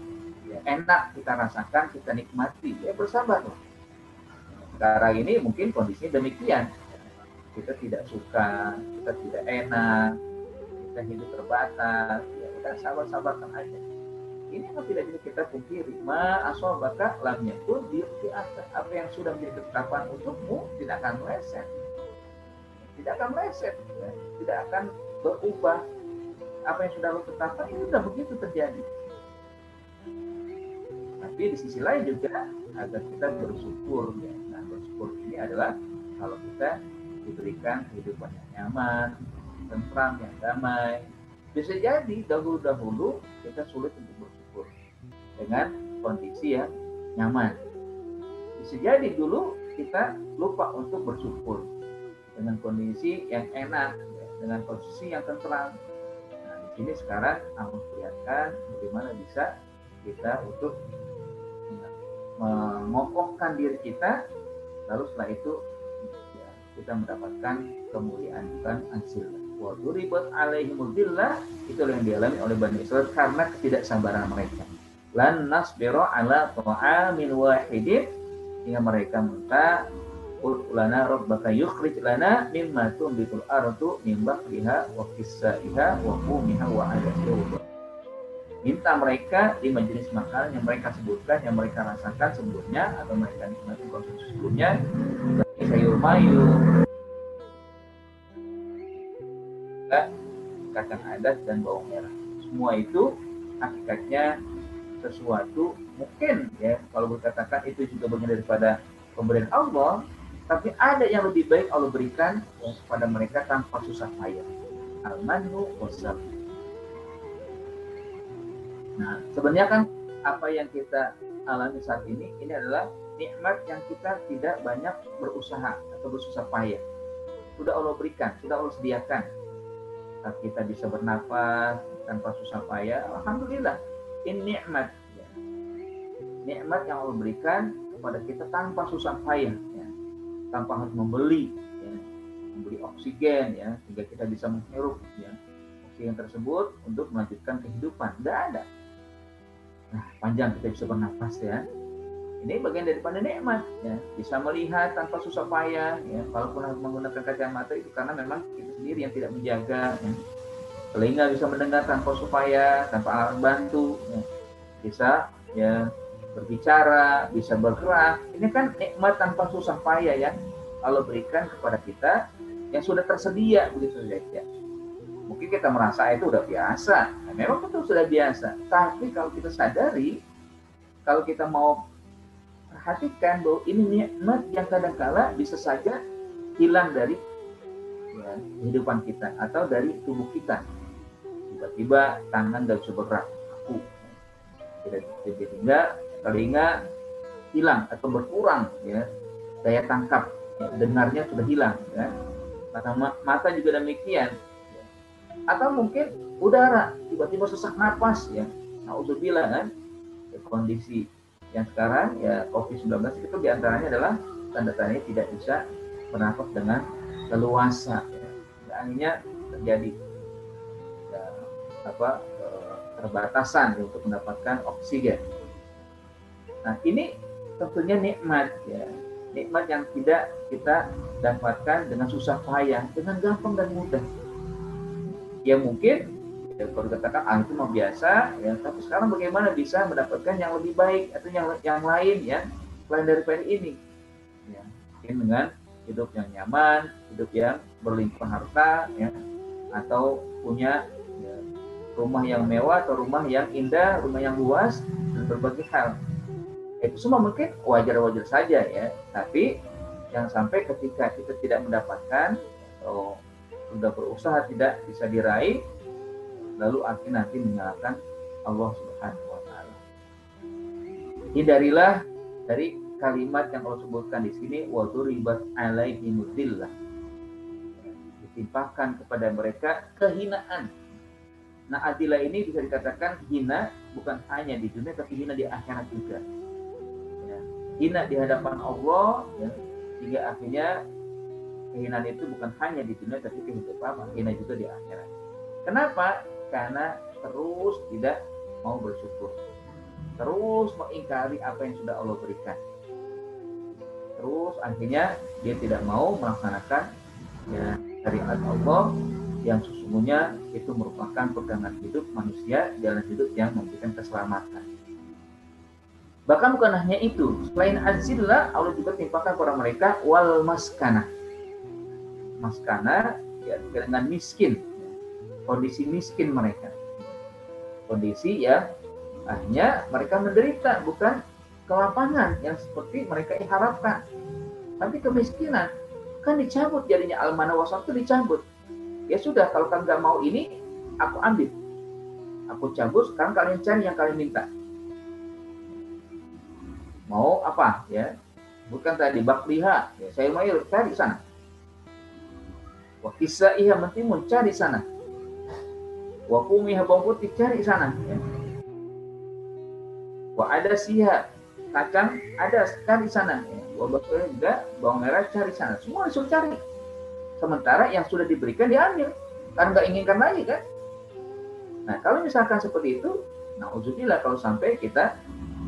ya, enak kita rasakan, kita nikmati, ya bersabar. Sekarang ini mungkin kondisinya demikian, kita tidak suka, kita tidak enak, kita hidup terbatas, ya kita sabar-sabarkan aja. Ini yang tidak bisa kita pungkiri. Ma asobaka lam yakun diuqti'aka. Apa yang sudah menjadi ketetapan untukmu tidak akan meleset. Tidak akan meleset, ya. Tidak akan berubah. Apa yang sudah lo tetapkan itu sudah begitu terjadi. Tapi di sisi lain juga agar kita bersyukur, ya. Nah, bersyukur ini adalah kalau kita diberikan kehidupan yang nyaman, tentram, yang damai. Bisa jadi dahulu-dahulu kita sulit untuk bersyukur dengan kondisi yang nyaman. Bisa jadi dulu kita lupa untuk bersyukur dengan kondisi yang enak, ya, dengan posisi yang tentram. Nah, di sini sekarang Allah perlihatkan bagaimana bisa kita untuk mengokohkan diri kita, lalu setelah itu ya, kita mendapatkan kemuliaan bukan ansil. Wa duribat alaihimul dhillah, itu yang dialami oleh Bani Israil karena ketidaksabaran mereka. Lan nasbiru ala ta'amin wahidin, hingga mereka minta ulana rabbaka yukhrij lana mimma tunbitul ardu min baqliha wa qissaiha wa qumiha wa adasiha. Minta mereka 5 jenis makanan yang mereka sebutkan, yang mereka rasakan sebelumnya atau mereka nikmati konsumsi sebelumnya, seperti sayur mayur, kacang adat dan bawang merah. Semua itu hakikatnya sesuatu mungkin ya kalau berkatakan itu juga bagian daripada pemberian Allah, tapi ada yang lebih baik Allah berikan ya, kepada mereka tanpa susah payah. Al-mannu wassalwa. Nah, sebenarnya kan apa yang kita alami saat ini adalah nikmat yang kita tidak banyak berusaha atau bersusah payah. Sudah Allah berikan, sudah Allah sediakan. Saat kita bisa bernafas tanpa susah payah, alhamdulillah. Ini nikmat, ya. Nikmat yang Allah berikan kepada kita tanpa susah payah, ya. Tanpa harus membeli, ya. Membeli oksigen, ya, sehingga kita bisa menghirup, ya, oksigen tersebut untuk melanjutkan kehidupan. Tidak ada. Nah, panjang kita bisa bernafas, ya. Ini bagian daripada nikmat, ya. Bisa melihat tanpa susah payah, ya. Kalaupun harus menggunakan kacamata itu karena memang kita sendiri yang tidak menjaga, ya. telinga bisa mendengar tanpa supaya, tanpa alat bantu, ya. Bisa ya berbicara, bisa bergerak. Ini kan nikmat tanpa susah payah yang Allah berikan kepada kita yang sudah tersedia begitu saja. Mungkin kita merasa itu udah biasa. Nah, memang betul sudah biasa. Tapi kalau kita sadari, kalau kita mau perhatikan bahwa ini nikmat yang kadang-kala bisa saja hilang dari ya, kehidupan kita atau dari tubuh kita. Tiba-tiba tangan nggak bisa bergerak, aku tidak sehingga telinga hilang atau berkurang, ya daya tangkap, ya, dengarnya sudah hilang, ya. Mata juga demikian, ya. Atau mungkin udara tiba-tiba sesak napas, ya. Nauzubillah kan, ya, kondisi yang sekarang ya COVID-19 itu diantaranya adalah tanda-tandanya tidak bisa bernafas dengan leluasa, ya. Akhirnya terjadi ya, keterbatasan untuk mendapatkan oksigen. Nah, ini tentunya nikmat, ya. Nikmat yang tidak kita dapatkan dengan susah payah, dengan gampang dan mudah. Ya mungkin ya, kalau dikatakan itu mah biasa, ya, tapi sekarang bagaimana bisa mendapatkan yang lebih baik atau yang lain, ya, selain daripada ini, ya, mungkin dengan hidup yang nyaman, hidup yang berlimpah harta, ya, atau punya ya, rumah yang mewah atau rumah yang indah, rumah yang luas dan berbagai hal. Itu semua mungkin wajar-wajar saja, ya, tapi yang sampai ketika kita tidak mendapatkan atau sudah berusaha tidak bisa diraih, lalu akhirnya nanti menyalahkan Allah Subhanahu wa taala. Hindarilah dari kalimat yang Allah sebutkan di sini, wa duribat alaihimud dhillah. Ditimpakan kepada mereka kehinaan. Nah, adilah ini bisa dikatakan hina bukan hanya di dunia tapi hina di akhirat juga. Ya, hina di hadapan Allah, ya, hingga akhirnya kehinaan itu bukan hanya di dunia tapi kehidupan hina juga di akhirat. Kenapa? Karena terus tidak mau bersyukur, terus mengingkari apa yang sudah Allah berikan, terus akhirnya dia tidak mau melaksanakan ya, syariat Allah yang sesungguhnya itu merupakan pegangan hidup manusia, jalan hidup yang memberikan keselamatan. Bahkan bukan hanya itu, selain azillah, Allah juga timpakan kepada mereka wal maskana. Maskana ya, dengan miskin, kondisi miskin mereka, kondisi ya akhirnya mereka menderita, bukan kelapangan yang seperti mereka harapkan, tapi kemiskinan. Kan dicabut jadinya al-mana wasal itu dicabut. Ya sudah, kalau kalian nggak mau ini, aku ambil, aku cabut. Sekarang kalian cari yang kalian minta. Mau apa ya? Bukan tadi bakliha, ya, saya mau cari sana. Wa kisaiha mentimun, cari sana. Wa kumiha bawang putih, cari sana. Ya. Wa ada siha, kacang ada, cari sana. Ya. Wa bakliha juga, bawang merah cari sana. Semua disuruh cari. Sementara yang sudah diberikan diambil, kan nggak inginkan lagi kan. Nah, kalau misalkan seperti itu, nauzubillah kalau sampai kita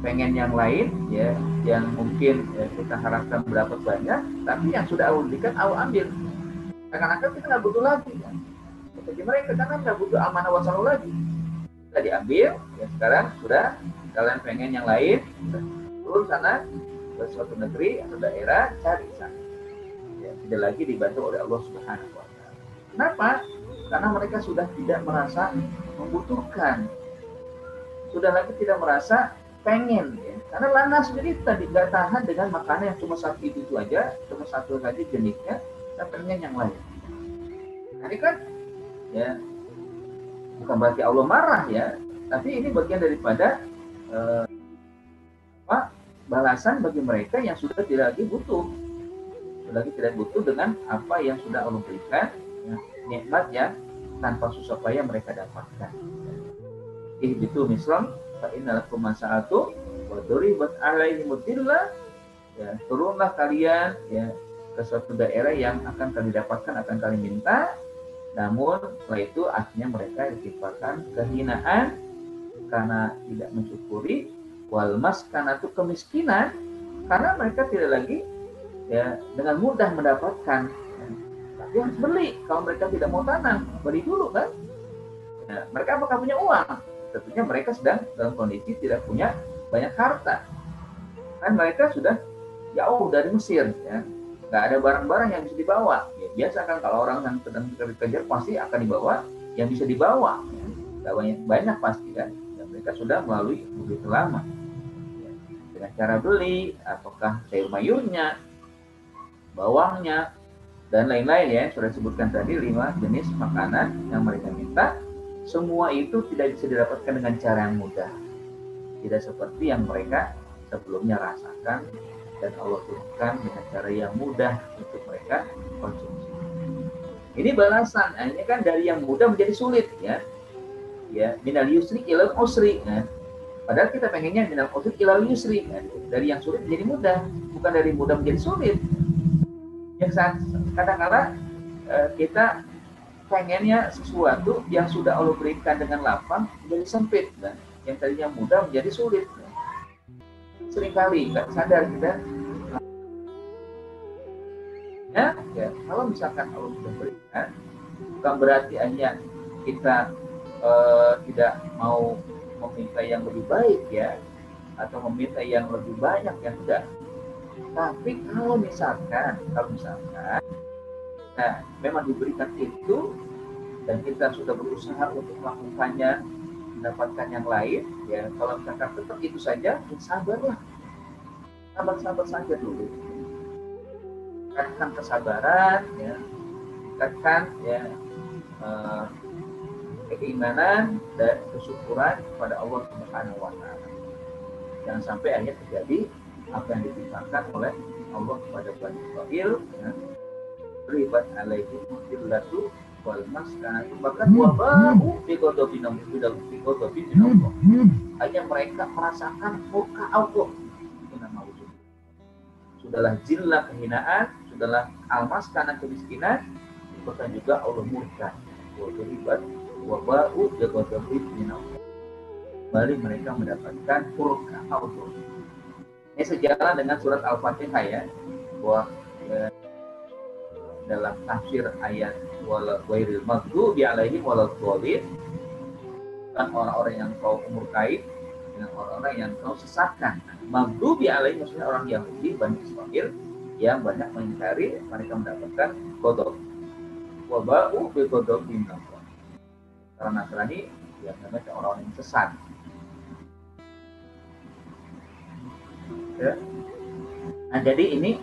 pengen yang lain, ya, yang mungkin ya, kita harapkan berdapat banyak, tapi yang sudah Allah berikan Allah ambil. Karena kita nggak butuh lagi, kan. Seperti mereka karena nggak butuh amanah wasallu lagi, kita diambil. Ya sekarang sudah kalian pengen yang lain, turun sana ke suatu negeri atau daerah, cari sana. Tidak lagi dibantu oleh Allah Subhanahu wa taala. Kenapa? Karena mereka sudah tidak merasa membutuhkan. Sudah lagi tidak merasa pengen, ya. Karena lanas sendiri tadi nggak tahan dengan makanan yang cuma satu itu aja, cuma satu saja jenisnya, dan pengen yang lain. Nah, ini kan ya bukan berarti Allah marah, ya, tapi ini bagian daripada balasan bagi mereka yang sudah tidak lagi butuh. Lagi tidak butuh dengan apa yang sudah Allah berikan, ya, nikmat yang tanpa susah payah mereka dapatkan. Ihbitu misran fa innalakum masa'atu wa duribat alaihimud dhillah. Ya, turunlah kalian ya ke suatu daerah yang akan kalian dapatkan, akan kalian minta. Namun setelah itu akhirnya mereka ditimpakan kehinaan karena tidak mensyukuri, wal maskanatu kemiskinan karena mereka tidak lagi ya dengan mudah mendapatkan, ya. Tapi harus beli. Kalau mereka tidak mau tanam, beli dulu kan. Nah, mereka apakah punya uang? Tentunya mereka sedang dalam kondisi tidak punya banyak harta. Kan mereka sudah jauh dari Mesir, ya. Nggak ada barang-barang yang bisa dibawa. Ya, biasa kan kalau orang yang sedang dikejar pasti akan dibawa yang bisa dibawa. Ya. Nggak banyak pasti kan. Dan mereka sudah melalui begitu lama. Ya. Dengan cara beli, apakah sayur mayurnya, bawangnya, dan lain-lain ya. Sudah disebutkan tadi 5 jenis makanan yang mereka minta. Semua itu tidak bisa didapatkan dengan cara yang mudah. Tidak seperti yang mereka sebelumnya rasakan dan Allah turunkan dengan cara yang mudah untuk mereka konsumsi. Ini balasan, ini kan dari yang mudah menjadi sulit ya. Ya, minal yusri ilal usri ya. Padahal kita pengennya minal usri ilal yusri ya. Dari yang sulit menjadi mudah, bukan dari mudah menjadi sulit. Yang saat kadang-kadang kita pengennya sesuatu yang sudah Allah berikan dengan lapang menjadi sempit, kan? Yang tadinya mudah menjadi sulit. Seringkali nggak sadar kita. Ya, kalau misalkan Allah sudah berikan, bukan berarti hanya kita tidak mau meminta yang lebih baik ya, atau meminta yang lebih banyak yang tidak. Tapi kalau misalkan nah, memang diberikan itu dan kita sudah berusaha untuk melakukannya, mendapatkan yang lain, ya kalau misalkan tetap itu saja, ya sabarlah, sabar saja dulu, tingkatkan kesabaran, ya, tingkatkan ya keimanan dan kesyukuran kepada Allah Subhanahu Wa Taala. Jangan sampai akhirnya terjadi apa yang ditimpakan oleh Allah kepada Bani Israil, ya, ribat alaihi mudillatu wal maskanatu bahkan wabahu fi ghadabin Allah. Hanya mereka merasakan murka Allah. Sudahlah zillah kehinaan, sudahlah almaskana kemiskinan, bahkan juga Allah murka. Ribat wabahu fi ghadabin Allah. Kembali mereka mendapatkan murka Allah. Ini sejalan dengan surat Al-Fatihah ya, bahwa dalam tafsir ayat wairil maghdubi alaihim waladhdallin, kan orang-orang yang kau murkai dengan orang-orang yang kau sesatkan. Maghdubi alaihim maksudnya orang Yahudi Bani Israil yang banyak mengingkari, mereka mendapatkan ghadab. Wabau bi ghadabin Allah. Karena Nasrani yang namanya orang-orang yang sesat. Ya. Nah, jadi ini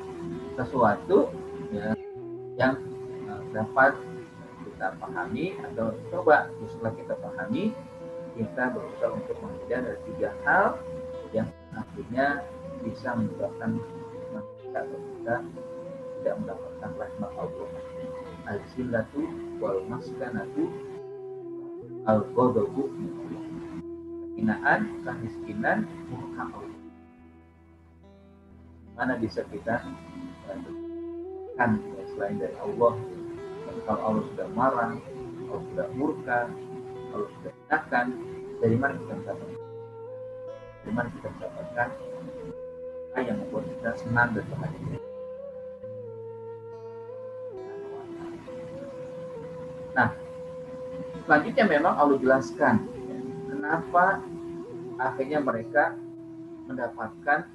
sesuatu ya, yang dapat kita pahami, atau coba setelah kita pahami, kita berusaha untuk menghindar dari 3 hal yang akhirnya bisa menyebabkan kita tidak mendapatkan rahmat Allah. Al-zillatu wal maskanatu al-ghadabu, kehinaan, kemiskinan, murka Allah. Mana bisa kita kan ya, selain dari Allah. Kalau Allah sudah marah, Allah sudah murka, Allah sudah hinakan, dari mana kita mendapatkan? Dari mana kita mendapatkan yang membuat kita senang dan bahagia? Nah, selanjutnya memang Allah jelaskan kenapa akhirnya mereka mendapatkan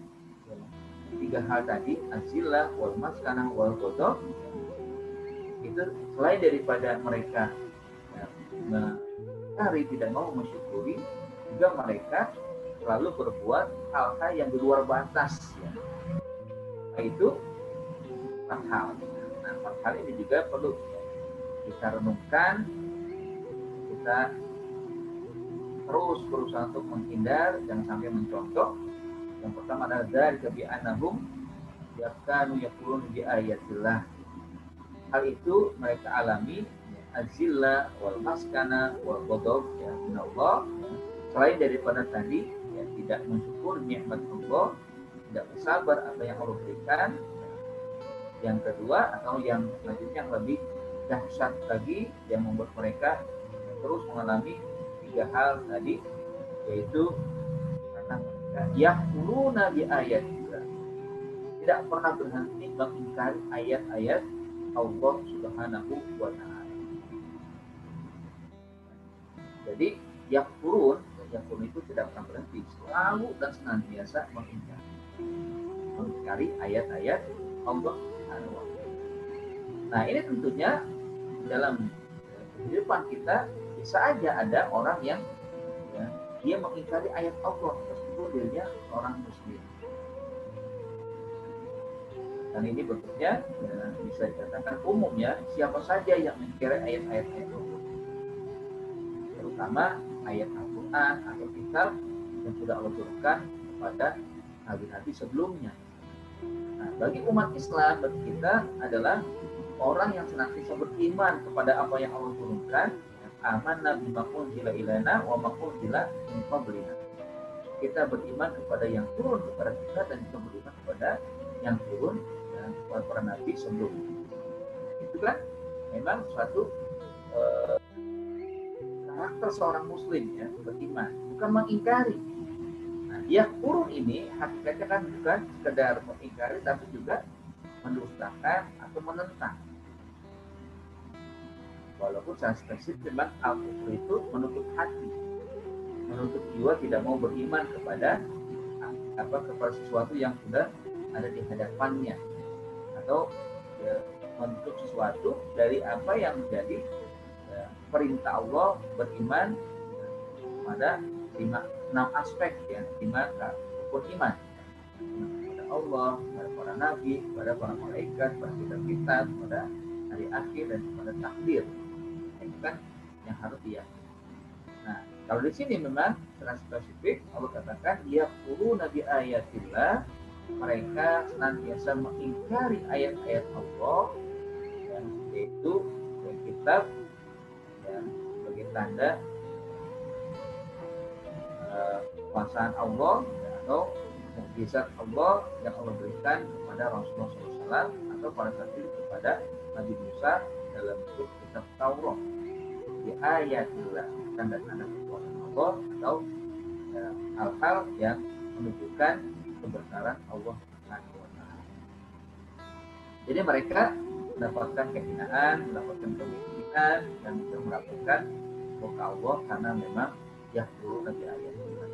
3 hal tadi, azillah, wal maskanah, wal ghadab. Itu selain daripada mereka mencari, tidak mau mensyukuri, juga mereka selalu berbuat hal-hal yang di luar batas ya. Itu 4 hal. Nah, 4 hal ini juga perlu kita renungkan, kita terus berusaha untuk menghindar, jangan sampai mencontoh. Yang pertama adalah dari kebi'anahum yakanu yakulun bi ayatillah. Hal itu mereka alami azillah wal maskana wal ghadab ya minallah. Selain daripada tadi ya, tidak mensyukur nikmat Allah, tidak bersabar apa yang Allah berikan. Yang kedua atau yang selanjutnya yang lebih dahsyat lagi yang membuat mereka terus mengalami 3 hal tadi, yaitu karena yakuluna bi ayatillah, tidak pernah berhenti mengingkari ayat-ayat Allah Subhanahu wa Ta'ala. Jadi yang turun itu tidak pernah berhenti, selalu dan senantiasa mengingkari ayat-ayat Allah Subhanahu wa Ta'ala. Nah, ini tentunya dalam kehidupan kita bisa aja ada orang yang ya, dia mengingkari ayat Allah meskipun dirinya orang muslim. Dan ini bentuknya ya, bisa dikatakan umumnya siapa saja yang mengingkari ayat-ayat Allah, terutama ayat Al-Quran atau kitab yang sudah Allah turunkan kepada nabi-nabi sebelumnya. Nah, bagi umat Islam, bagi kita adalah orang yang senantiasa beriman kepada apa yang Allah turunkan. Amanna bima unzila ilaina wa ma unzila min qablina. Kita beriman kepada yang turun kepada kita dan kita beriman kepada yang turun kepada para nabi sebelumnya. Itu kan memang suatu karakter seorang muslim ya, beriman, bukan mengingkari. Nah, yang turun ini hakikatnya kan bukan sekedar mengingkari tapi juga mendustakan atau menentang. Walaupun secara spesifik memang al-kufur itu menutup hati, menutup jiwa, tidak mau beriman kepada sesuatu yang sudah ada di hadapannya, atau ya, menutup sesuatu dari apa yang menjadi perintah Allah beriman pada 6 aspek ya, 5 rukun iman kepada Allah, kepada para nabi, kepada para malaikat, kepada kitab-kitab, kepada hari akhir dan kepada takdir. Itu kan yang harus diyakini. Nah, kalau di sini memang secara spesifik Allah katakan dia qulu nabi ayatillah, mereka senantiasa mengingkari ayat-ayat Allah, dan yaitu kitab yang sebagai tanda kekuasaan Allah atau mukjizat Allah yang Allah berikan kepada Rasulullah SAW atau pada saat itu kepada Nabi Musa dalam bentuk kitab Taurat. Di ayatillah, tanda-tanda kekuasaan Allah atau hal-hal yang menunjukkan kebesaran Allah Subhanahu wa Ta'ala. Jadi mereka mendapatkan kehinaan, mendapatkan kemiskinan, dan mendapatkan muka Allah karena memang yaquluna bi ayatillah.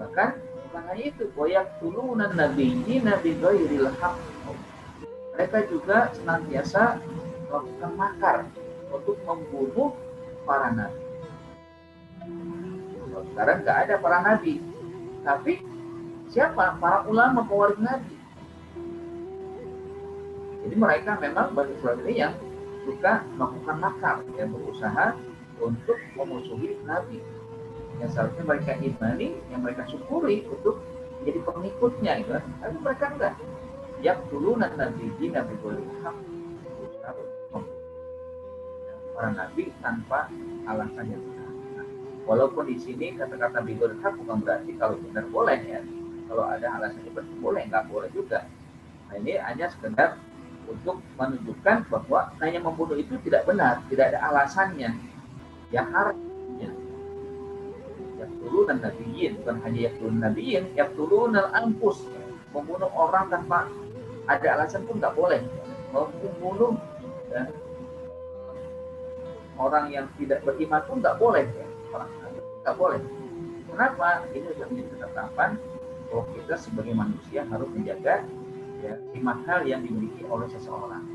Bahkan bukan hanya itu, wa yaquluna nabiyyina bi ghairil haqq. Mereka juga senantiasa melakukan makar untuk membunuh para nabi. Sekarang nggak ada para nabi, tapi siapa? Para ulama pewaris nabi. Jadi mereka memang bagi Islam ini yang suka melakukan makar, yang berusaha untuk memusuhi nabi. Yang seharusnya mereka imani, yang mereka syukuri untuk menjadi pengikutnya, gitu. Tapi mereka enggak. Yaqtuluna nabiyina bi ghairi haqq. Para nabi tanpa alasan yang benar. Nah, walaupun di sini kata-kata bi ghairi haqq bukan berarti kalau benar boleh ya. Kalau ada alasannya berarti boleh, enggak boleh juga. Nah, ini hanya sekedar untuk menunjukkan bahwa hanya membunuh itu tidak benar, tidak ada alasannya. Yang harusnya yaqtuluna nabiyyin, bukan hanya yaqtuluna nabiyyin, yaqtuluna al-anfus, membunuh orang tanpa ada alasan pun nggak boleh. Membunuh ya, orang yang tidak beriman pun nggak boleh ya. Orang nggak boleh. Kenapa? Ini sudah menjadi ketetapan bahwa kita sebagai manusia harus menjaga ya 5 hal yang dimiliki oleh seseorang.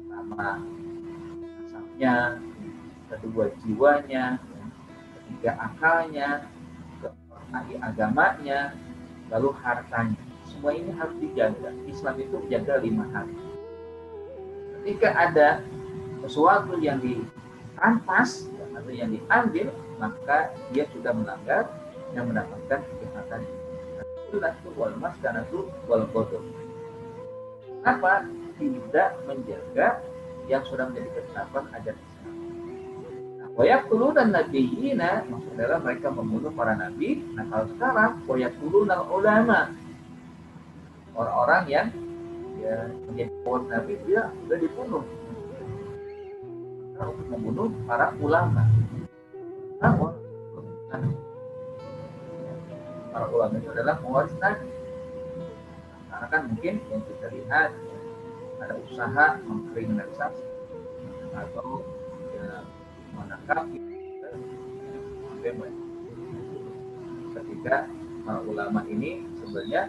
Pertama, nasabnya, kedua jiwanya, ketiga akalnya, keempat agamanya, lalu hartanya. Semua ini harus dijaga. Islam itu menjaga 5 hal. Ketika ada sesuatu yang dirampas atau yang diambil, maka dia sudah melanggar dan mendapatkan kejahatan. Itulah wal maskanatu wal ghadab. Apa? Tidak menjaga yang sudah menjadi ketetapan ajaran Islam. Nah, wa yaqtuluna nabiyina, maksudnya adalah mereka membunuh para nabi. Nah, kalau sekarang wa yaqtuluna ulama, orang-orang yang ya menjadi kawan nabi dia sudah dibunuh. Untuk membunuh para ulama. Para ulama itu adalah pewaris nabi. Karena kan mungkin yang kita lihat ada usaha mengkriminalisasi atau ya, menangkap bemo. Ketika ulama ini sebenarnya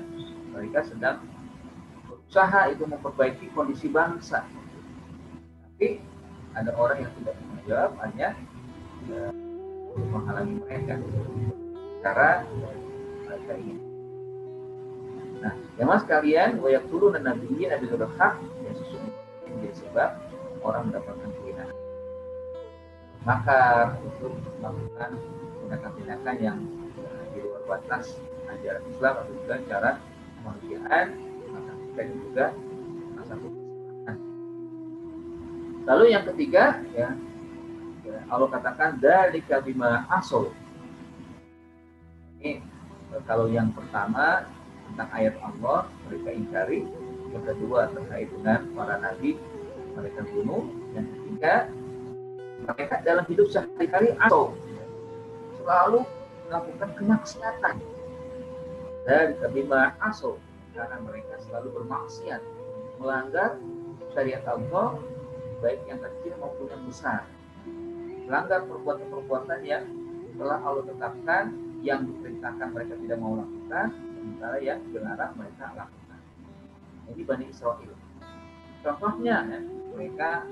mereka sedang berusaha itu memperbaiki kondisi bangsa, tapi ada orang yang tidak menjawab, hanya menghalangi mereka cara mereka ingin. Nah, jamaah sekalian, wayak turun dan nabiyyin nabi hak yang sesungguhnya menjadi sebab orang mendapatkan kehinaan. Maka untuk melakukan tindakan-tindakan yang di luar batas ajaran Islam atau juga cara kemanusiaan, maka kita juga satu kesalahan. Lalu yang ketiga, ya Allah katakan dzalika bima asaw. Ini kalau yang pertama tentang ayat Allah mereka ingkari, yang kedua terkait dengan para nabi mereka bunuh, yang ketiga mereka dalam hidup sehari-hari atau selalu melakukan kemaksiatan. Dan bima asaw, karena mereka selalu bermaksiat, melanggar syariat Allah baik yang kecil maupun yang besar, melanggar perbuatan-perbuatan yang telah Allah tetapkan, yang diperintahkan mereka tidak mau lakukan, sementara yang dilarang mereka lakukan. Ini Bani Israel. Contohnya, ya, mereka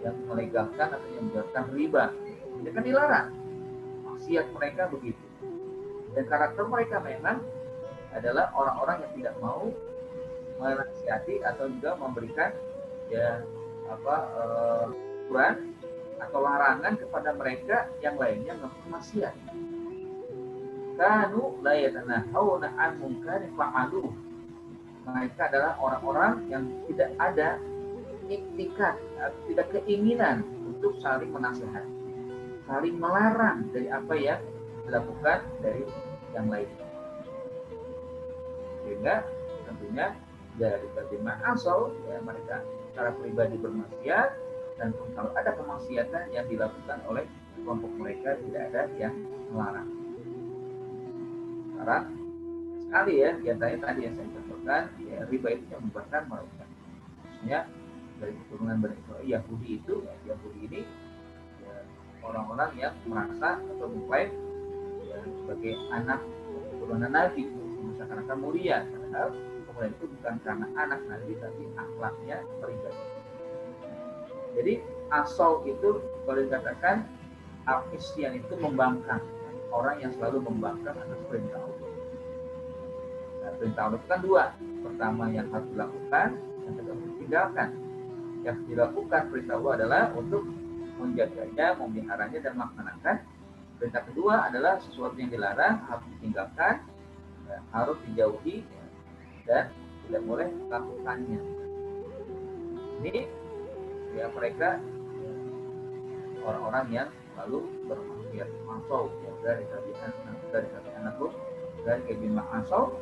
yang melegalkan atau yang membiarkan riba, itu kan dilarang. Maksiat mereka begitu. Dan karakter mereka memang adalah orang-orang yang tidak mau menasihati atau juga memberikan ukuran atau larangan kepada mereka yang lainnya melakukan maksiat. Kanu la yatanahawna 'an munkarin fa'aluh. Mereka adalah orang-orang yang tidak ada iktikat, tidak keinginan untuk saling menasihati, saling melarang dari apa yang dilakukan dari yang lain. Sehingga tentunya dari bagaimana asal ya, mereka secara pribadi bermaksiat, dan kalau ada kemaksiatan yang dilakukan oleh kelompok mereka tidak ada yang melarang. Sekarang sekali ya, diantaranya tadi yang saya contohkan, ya, riba itu yang membuatkan mereka. Maksudnya dari keturunan Bani Israil, Yahudi itu, ya, Yahudi ini ya, orang-orang yang merasa atau mengklaim ya, sebagai anak keturunan Nabi, seakan-akan mulia, padahal kemudian itu bukan karena anak Nabi, tapi akhlaknya pribadi. Jadi asal itu kalau dikatakan al-isyan itu membangkang, orang yang selalu membangkang atas perintah Allah. Nah, perintah Allah itu kan dua, pertama yang harus dilakukan, yang kedua ditinggalkan. Yang dilakukan perintah Allah adalah untuk menjaganya, memeliharanya dan melaksanakan. Perintah kedua adalah sesuatu yang dilarang harus ditinggalkan, harus dijauhi dan tidak boleh melakukannya. Ini ya mereka orang-orang yang lalu bermaksiat masau ya, dari anak Lut, dari kebimah masau,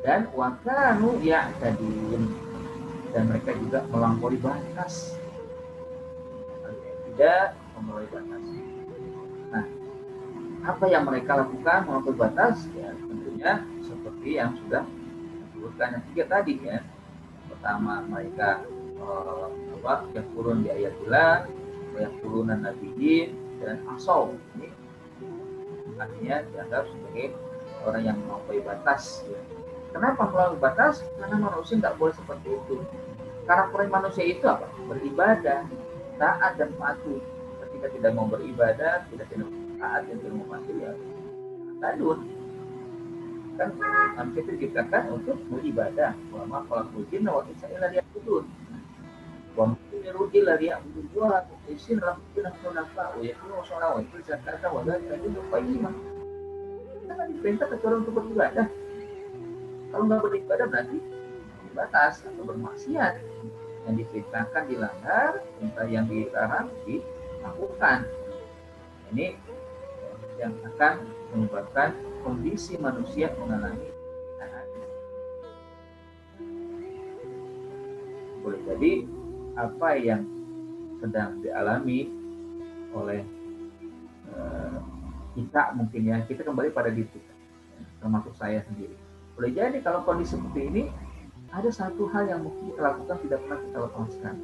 dan wakanu ya tadiin, dan mereka juga melampaui batas, tidak melampaui batas. Nah, apa yang mereka lakukan melampaui batas? Ya tentunya seperti yang sudah disebutkan yang tiga tadi ya. Pertama mereka yang turun di ayat Allah, yang turunan nabiyyin dan asal. Ini artinya dianggap sebagai orang yang melampaui batas. Ya. Kenapa melampaui batas? Karena manusia tidak boleh seperti itu. Karakter manusia itu apa? Beribadah, taat dan patuh. Ketika tidak mau beribadah, tidak taat dan tidak mau patuh ya tandun. Kan manusia itu diciptakan untuk beribadah. Wa ma khalaqul jinna wal insa illa liya'budun. Wa ma umiru illa liya'budun wa yuqsimu rabbina hunafa wa yaqimu sholata wa yu'tu zakata wa dzalika dinul qayyim. Kita kan diperintah kecuali untuk beribadah. Kalau nggak beribadah berarti batas atau bermaksiat. Yang diperintahkan dilanggar, perintah yang dilarang dilakukan. Ini yang akan menyebabkan kondisi manusia mengalami kehinaan. Boleh jadi apa yang sedang dialami oleh kita mungkin ya, kita kembali pada diri kita, termasuk saya sendiri. Boleh jadi kalau kondisi seperti ini ada satu hal yang mungkin kita lakukan tidak pernah kita lepaskan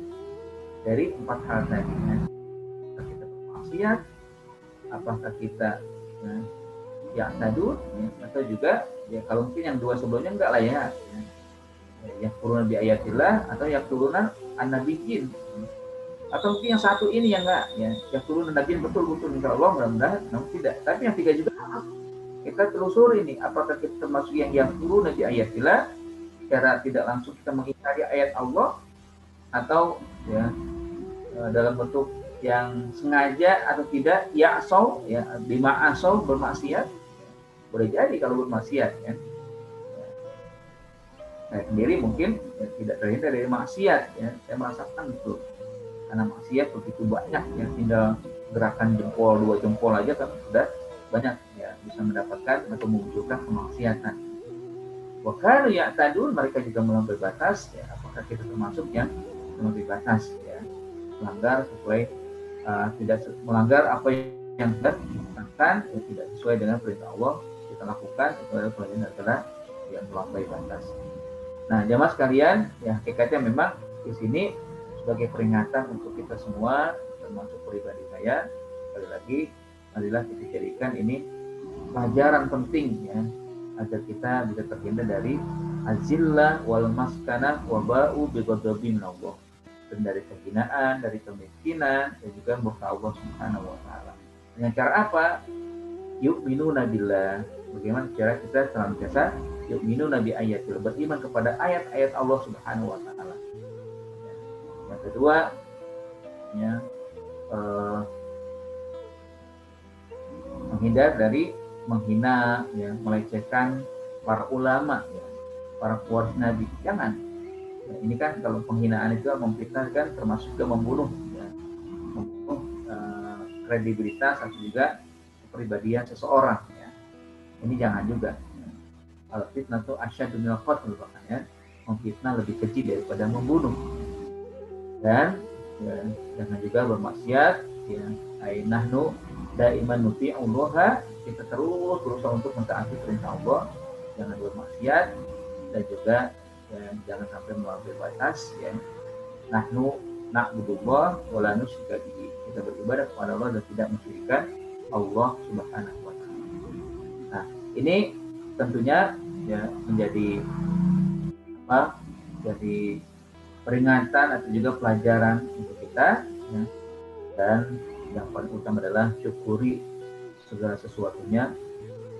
dari 4 hal tadi. Apakah kita bermaksiat, apakah kita ya tadun ya, atau juga ya kalau mungkin yang dua sebelumnya enggak lah ya, yang turunan bi ayatillah atau yang turunan an-nabiyyin, atau mungkin yang satu ini yang enggak ya, yang turunan nabiyyin betul-betul insyaallah mudah-mudahan namun tidak. Tapi yang tiga juga kita telusuri ini apakah kita termasuk yang turunan bi ayatillah secara tidak langsung kita mengingkari ayat Allah, atau ya dalam bentuk yang sengaja atau tidak ya asau ya bima asau bermaksiat. Boleh jadi kalau bermaksiat kan saya sendiri mungkin ya, tidak terhindar dari maksiat ya, saya merasakan itu karena maksiat begitu banyak ya, tinggal gerakan jempol, dua jempol aja kan sudah banyak ya bisa mendapatkan atau memunculkan kemaksiatan. Waktu ya tadul mereka juga melampaui batas ya, apakah kita termasuk yang melampaui batas ya, melanggar sesuai tidak melanggar apa yang kita lakukan ya, tidak sesuai dengan perintah Allah kita lakukan, itu adalah yang melampaui batas. Nah, jamaah sekalian, ya hakikatnya memang di sini sebagai peringatan untuk kita semua, termasuk pribadi saya, sekali lagi, marilah kita jadikan ini pelajaran penting ya, agar kita bisa terhindar dari azillah wal maskana wa ba'u bi ghadabin Allah, dan dari kehinaan, dari kemiskinan, dan juga murka Allah Subhanahu wa taala. Dengan cara apa? Yu'minuna billah. Bagaimana cara kita senantiasa yu'minuna bi ayatil, beriman kepada ayat-ayat Allah Subhanahu wa taala. Yang kedua ya menghindar dari menghina ya, melecehkan para ulama ya, para pewaris Nabi. Jangan. Ya, ini kan kalau penghinaan itu memfitnahkan, termasuk juga membunuh ya, membunuh kredibilitas atau juga kepribadian seseorang ya. Ini jangan juga. Al-fitnah itu asyaddu minal qatl, ya. Memfitnah lebih kecil daripada membunuh. Dan ya, jangan juga bermaksiat ya. Nahnu daiman nuti'ullaha, kita terus berusaha untuk mentaati perintah Allah, jangan bermaksiat, dan juga ya, jangan sampai melampaui batas ya. Nahnu na'budullah wa la nusyrika bihi, kita beribadah kepada Allah dan tidak mensyirikkan Allah Subhanahu wa taala. Nah, ini tentunya ya menjadi apa? Jadi peringatan atau juga pelajaran untuk kita ya. Dan yang paling utama adalah syukuri segala sesuatunya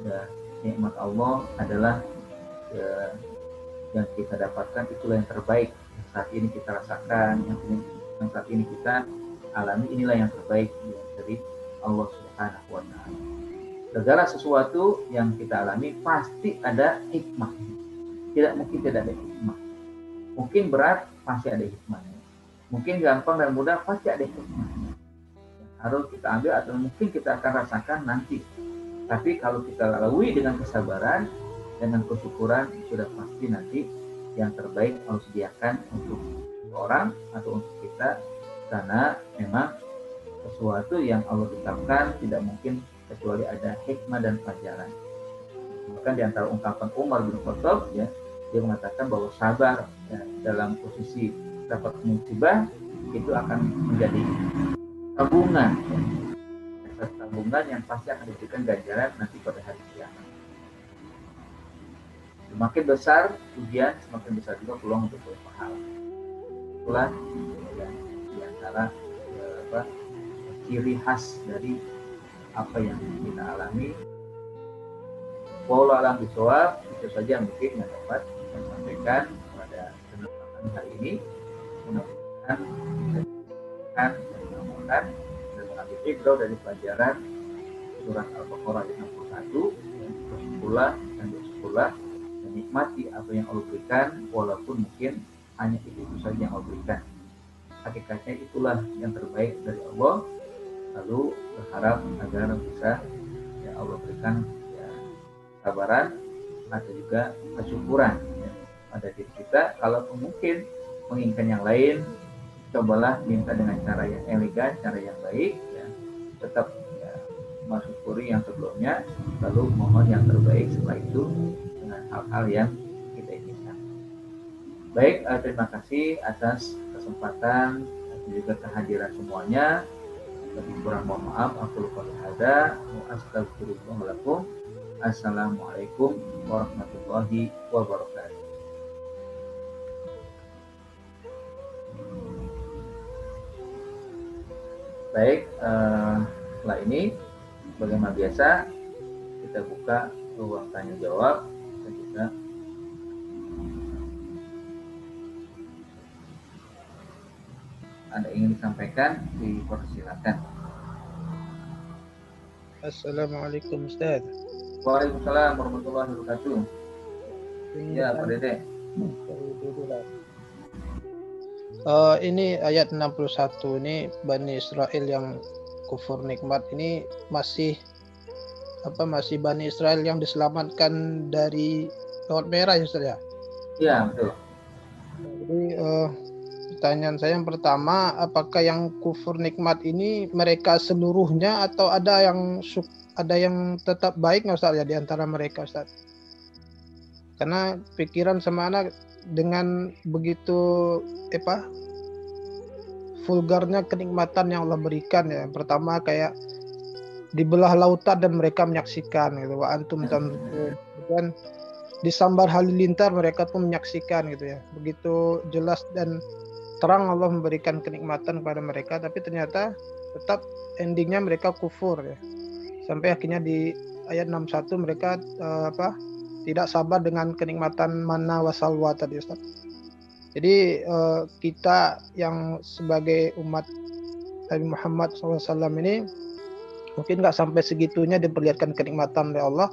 ya, nikmat Allah adalah ya, yang kita dapatkan itulah yang terbaik yang saat ini kita rasakan, yang saat ini kita alami, inilah yang terbaik ya, dari Allah Subhanahu wa taala. Segala sesuatu yang kita alami pasti ada hikmah. Tidak mungkin tidak ada hikmah. Mungkin berat pasti ada hikmahnya. Mungkin gampang dan mudah pasti ada hikmahnya. Harus kita ambil atau mungkin kita akan rasakan nanti. Tapi kalau kita lalui dengan kesabaran, dengan kesyukuran, sudah pasti nanti yang terbaik Allah sediakan untuk orang atau untuk kita, karena memang sesuatu yang Allah tetapkan tidak mungkin kecuali ada hikmah dan pelajaran. Bahkan di antara ungkapan Umar bin Khattab ya, dia mengatakan bahwa sabar ya, dalam posisi dapat musibah itu akan menjadi tabungan ya, tabungan yang pasti akan diberikan ganjaran nanti pada hari kiamat. Semakin besar ujian, semakin besar juga peluang untuk berpahala. Itulah ya, di antara ciri khas dari apa yang kita alami. Wallahu a'lam bishawab, itu saja mungkin yang dapat saya sampaikan pada kesempatan hari ini. Mudah-mudahan bisa dan mengamalkan dan mengambil ibrah dari pelajaran surat Al-Baqarah ayat 61 yang bersyukurlah dan bersyukurlah dan nikmati apa yang Allah berikan, walaupun mungkin hanya itu saja yang Allah berikan. Hakikatnya itulah yang terbaik dari Allah. Lalu berharap agar bisa ya Allah berikan ya, kesabaran atau juga kesyukuran ya, pada diri kita. Kalaupun mungkin menginginkan yang lain, cobalah minta dengan cara yang elegan, cara yang baik ya. Tetap ya, mensyukuri yang sebelumnya, lalu mohon yang terbaik setelah itu dengan hal-hal yang kita inginkan. Baik, terima kasih atas kesempatan dan juga kehadiran semuanya. Lebih kurang mohon maaf. Aku lupa hadza wa astaghfirullah lakum. Assalamualaikum warahmatullahi wabarakatuh. Baik, setelah ini bagaimana biasa kita buka ruang tanya jawab dan juga ada ingin disampaikan, dipersilakan. Assalamualaikum Ustaz. Waalaikumsalam warahmatullahi wabarakatuh. Ya, Pak Dede. Ini ayat 61 ini Bani Israel yang kufur nikmat ini masih Bani Israel yang diselamatkan dari Laut Merah ya Ustaz ya? Iya, betul. Jadi pertanyaan saya yang pertama, apakah yang kufur nikmat ini mereka seluruhnya atau ada yang tetap baik nggak Ustaz ya di antara mereka Ustaz? Karena pikiran sama anak dengan begitu vulgarnya kenikmatan yang Allah berikan ya. Pertama kayak dibelah lautan dan mereka menyaksikan gitu. Wa antum tanzurun. Dan disambar halilintar mereka pun menyaksikan gitu ya. Begitu jelas dan terang Allah memberikan kenikmatan kepada mereka, tapi ternyata tetap endingnya mereka kufur ya. Sampai akhirnya di ayat 61 mereka tidak sabar dengan kenikmatan manna wa salwa tadi Ustaz. Jadi kita yang sebagai umat Nabi Muhammad SAW ini mungkin nggak sampai segitunya diperlihatkan kenikmatan oleh Allah.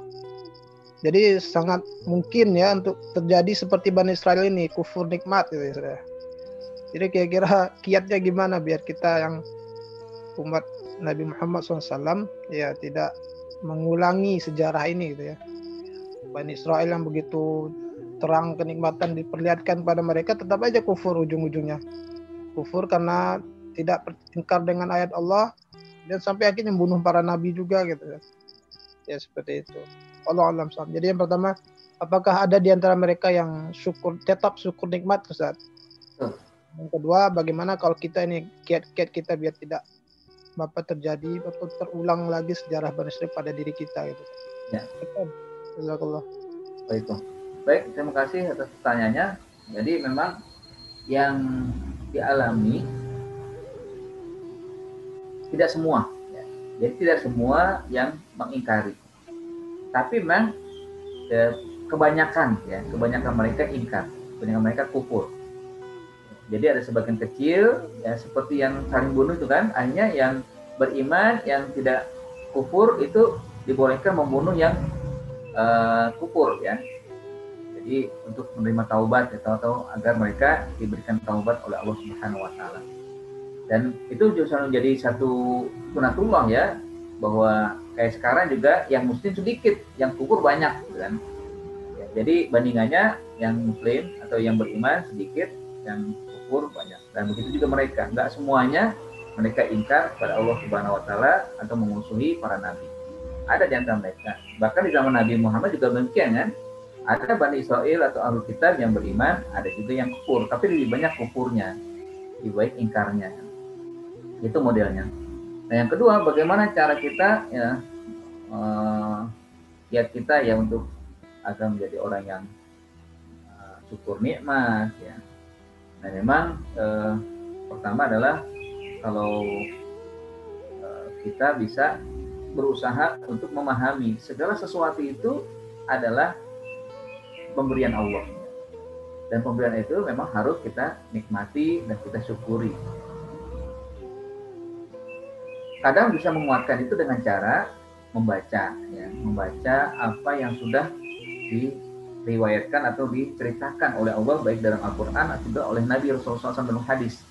Jadi sangat mungkin ya untuk terjadi seperti Bani Israel ini, kufur nikmat gitu ya. Jadi kira-kira kiatnya gimana biar kita yang umat Nabi Muhammad SAW ya tidak mengulangi sejarah ini gitu ya. Bani Israel yang begitu terang kenikmatan diperlihatkan pada mereka tetap aja kufur ujung-ujungnya. Kufur karena tidak ingkar dengan ayat Allah dan sampai akhirnya membunuh para nabi juga gitu ya. Ya seperti itu. Allah alam. Jadi yang pertama, apakah ada di antara mereka yang tetap syukur nikmat Ustaz? Yang kedua, bagaimana kalau kita ini kiat-kiat kita biar tidak terjadi atau terulang lagi sejarah Bani Israil pada diri kita gitu. Ya. Jazakallah. Baik, terima kasih atas pertanyaannya. Jadi memang yang dialami tidak semua ya. Jadi tidak semua yang mengingkari. Tapi memang kebanyakan mereka ingkar, kebanyakan mereka kufur. Jadi ada sebagian kecil ya seperti yang saling bunuh itu kan, akhirnya yang beriman yang tidak kufur itu dibolehkan membunuh yang kufur ya. Jadi untuk menerima taubat ya, tahu agar mereka diberikan taubat oleh Allah Subhanahu wa taala. Dan itu justru menjadi satu sunatullah ya, bahwa kayak sekarang juga yang muslim sedikit, yang kufur banyak gitu kan. Ya, jadi bandingannya yang muslim atau yang beriman sedikit, yang kufur banyak. Dan begitu juga mereka, enggak semuanya mereka ingkar pada Allah Subhanahu wa taala atau memusuhi para nabi. Ada di antara mereka. Bahkan di zaman Nabi Muhammad juga demikian kan. Ada Bani Israel atau Ahlul Kitab yang beriman, ada juga yang kufur, tapi lebih banyak kufurnya, lebih baik ingkarnya. Itu modelnya. Nah yang kedua, bagaimana cara kita ya, kiat kita ya untuk agar menjadi orang yang syukur nikmat ya. Nah memang pertama adalah kalau kita bisa berusaha untuk memahami segala sesuatu itu adalah pemberian Allah, dan pemberian itu memang harus kita nikmati dan kita syukuri. Kadang bisa menguatkan itu dengan cara membaca apa yang sudah diriwayatkan atau diceritakan oleh Allah baik dalam Al-Quran atau juga oleh Nabi Rasulullah SAW dalam hadis.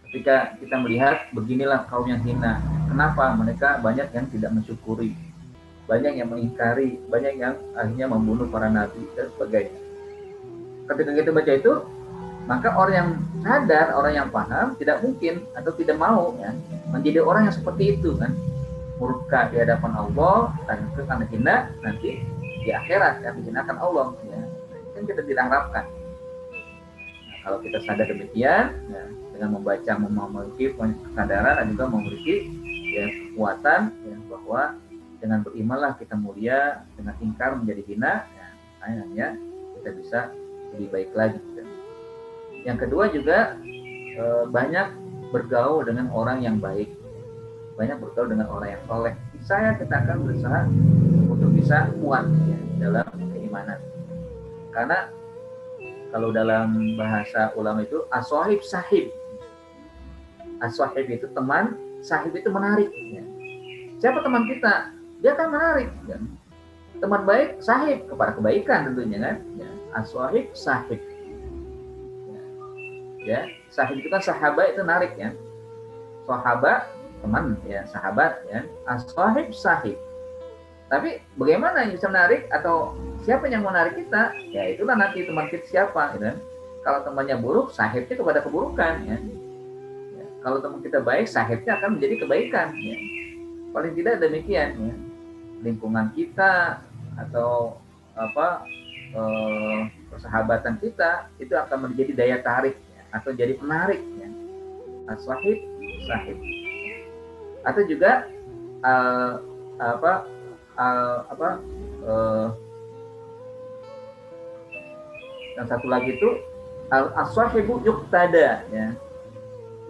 Ketika kita melihat beginilah kaum yang hina, kenapa mereka banyak yang tidak mensyukuri, banyak yang mengingkari, banyak yang akhirnya membunuh para nabi dan sebagainya. Ketika kita baca itu, maka orang yang sadar, orang yang paham tidak mungkin atau tidak mau ya menjadi orang yang seperti itu kan, murka di hadapan Allah dan karena hina nanti di akhirat ya dihinakan Allah ya. Kan kita tidak harapkan. Nah, kalau kita sadar demikian ya, dengan membaca memiliki kesadaran dan juga memiliki ya kekuatan ya, bahwa dengan berimanlah kita mulia, dengan ingkar menjadi hina, ya, makanya kita bisa lebih baik lagi. Yang kedua juga banyak bergaul dengan orang yang baik, banyak bergaul dengan orang yang soleh. Saya kita akan berusaha untuk bisa kuat ya, dalam keimanan. Karena kalau dalam bahasa ulama itu as-sahib sahib. As-sahib itu teman, sahib itu menarik. Ya. Siapa teman kita? Dia akan menarik. Ya. Teman baik, sahib kepada kebaikan tentunya kan. Ya. As-sahib sahib. Ya, sahib itu kan sahabat itu narik ya. Sahabat teman ya, sahabat ya. As-sahib sahib. Tapi bagaimana yang bisa menarik atau siapa yang menarik kita? Ya itulah nanti teman kita siapa, gitu kan? Kalau temannya buruk, sahibnya kepada keburukan. Ya. Ya. Kalau teman kita baik, sahibnya akan menjadi kebaikan. Ya. Paling tidak demikian. Ya. Lingkungan kita atau persahabatan kita itu akan menjadi daya tarik ya, atau jadi penarik. Ya. As-sahib, sahib. Atau juga yang satu lagi itu as-sahibu yuqtada ya.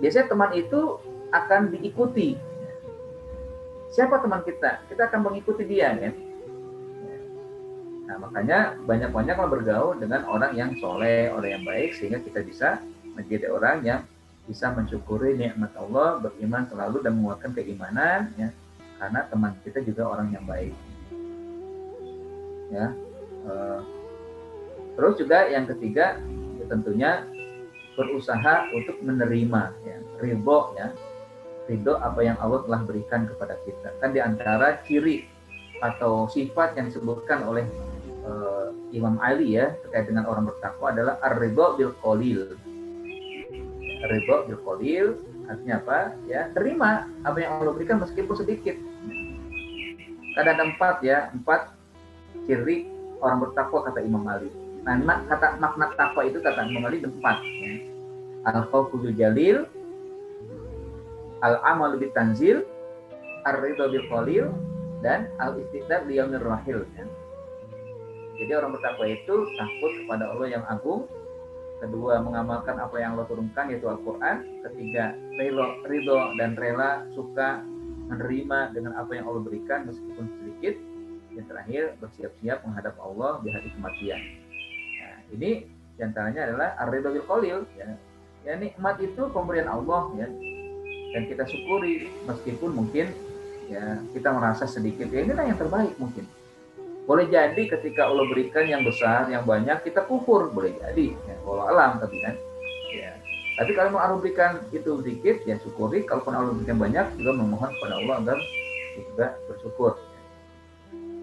Biasanya teman itu akan diikuti. Siapa teman kita? Kita akan mengikuti dia kan. Nah, makanya banyak-banyak bergaul dengan orang yang soleh, orang yang baik, sehingga kita bisa menjadi orang yang bisa mensyukuri nikmat Allah, beriman selalu dan menguatkan keimanan ya. Karena teman kita juga orang yang baik. Ya. Terus juga yang ketiga ya tentunya berusaha untuk menerima ya, ridho ya. Ridho apa yang Allah telah berikan kepada kita. Kan di antara ciri atau sifat yang disebutkan oleh Imam Ali ya terkait dengan orang bertakwa adalah ar-ridho bil qalil. Ridho bil qalil artinya apa? Ya, terima apa yang Allah berikan meskipun sedikit. Ada 4 ciri orang bertakwa kata Imam Ali. Nah, makna takwa itu kata Imam Ali 4. Ya. Al-khawful jalil, al-amal bil tanzil, ar-ridho bil qalil, dan al-istidad li yaumir rahil. Ya. Jadi orang bertakwa itu takut kepada Allah yang agung. Kedua, mengamalkan apa yang Allah turunkan yaitu Al-Quran. Ketiga, ridho dan rela suka menerima dengan apa yang Allah berikan meskipun sedikit. Yang terakhir, bersiap-siap menghadap Allah di hari kematian. Nah, ini diantaranya adalah ar-ridho bil qalil ya. Ya, nikmat itu pemberian Allah ya. Dan kita syukuri meskipun mungkin ya kita merasa sedikit. Ya inilah yang terbaik mungkin. Boleh jadi ketika Allah berikan yang besar, yang banyak, kita kufur. Boleh jadi. Ya, walau alam tapi kan. Ya. Tapi kalau Allah berikan itu sedikit, ya syukuri. Kalaupun Allah berikan banyak, juga memohon kepada Allah agar juga bersyukur.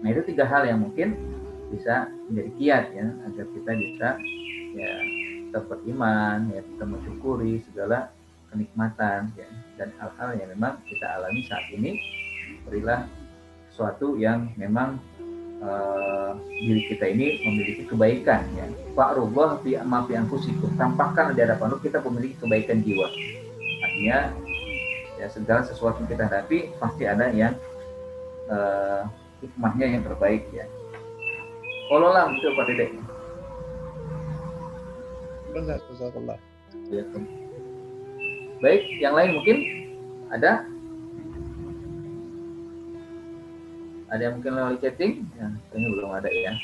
Nah itu 3 hal yang mungkin bisa menjadi kiat ya. Agar kita bisa ya tetap beriman, ya kita mensyukuri segala kenikmatan ya. Dan hal-hal yang memang kita alami saat ini. Berilah sesuatu yang memang diri kita ini memiliki kebaikan ya. Fa'rullah fi ma fi anfusikum. Tampakkan di hadapan Allah kita memiliki kebaikan jiwa. Artinya ya segala sesuatu yang kita hadapi pasti ada yang hikmahnya yang terbaik ya. Kalau lah itu Pak Dedek. Jazakallah. Ya. Baik, yang lain mungkin ada? Ada yang mungkin melalui chatting? Ya, kayaknya belum ada ya.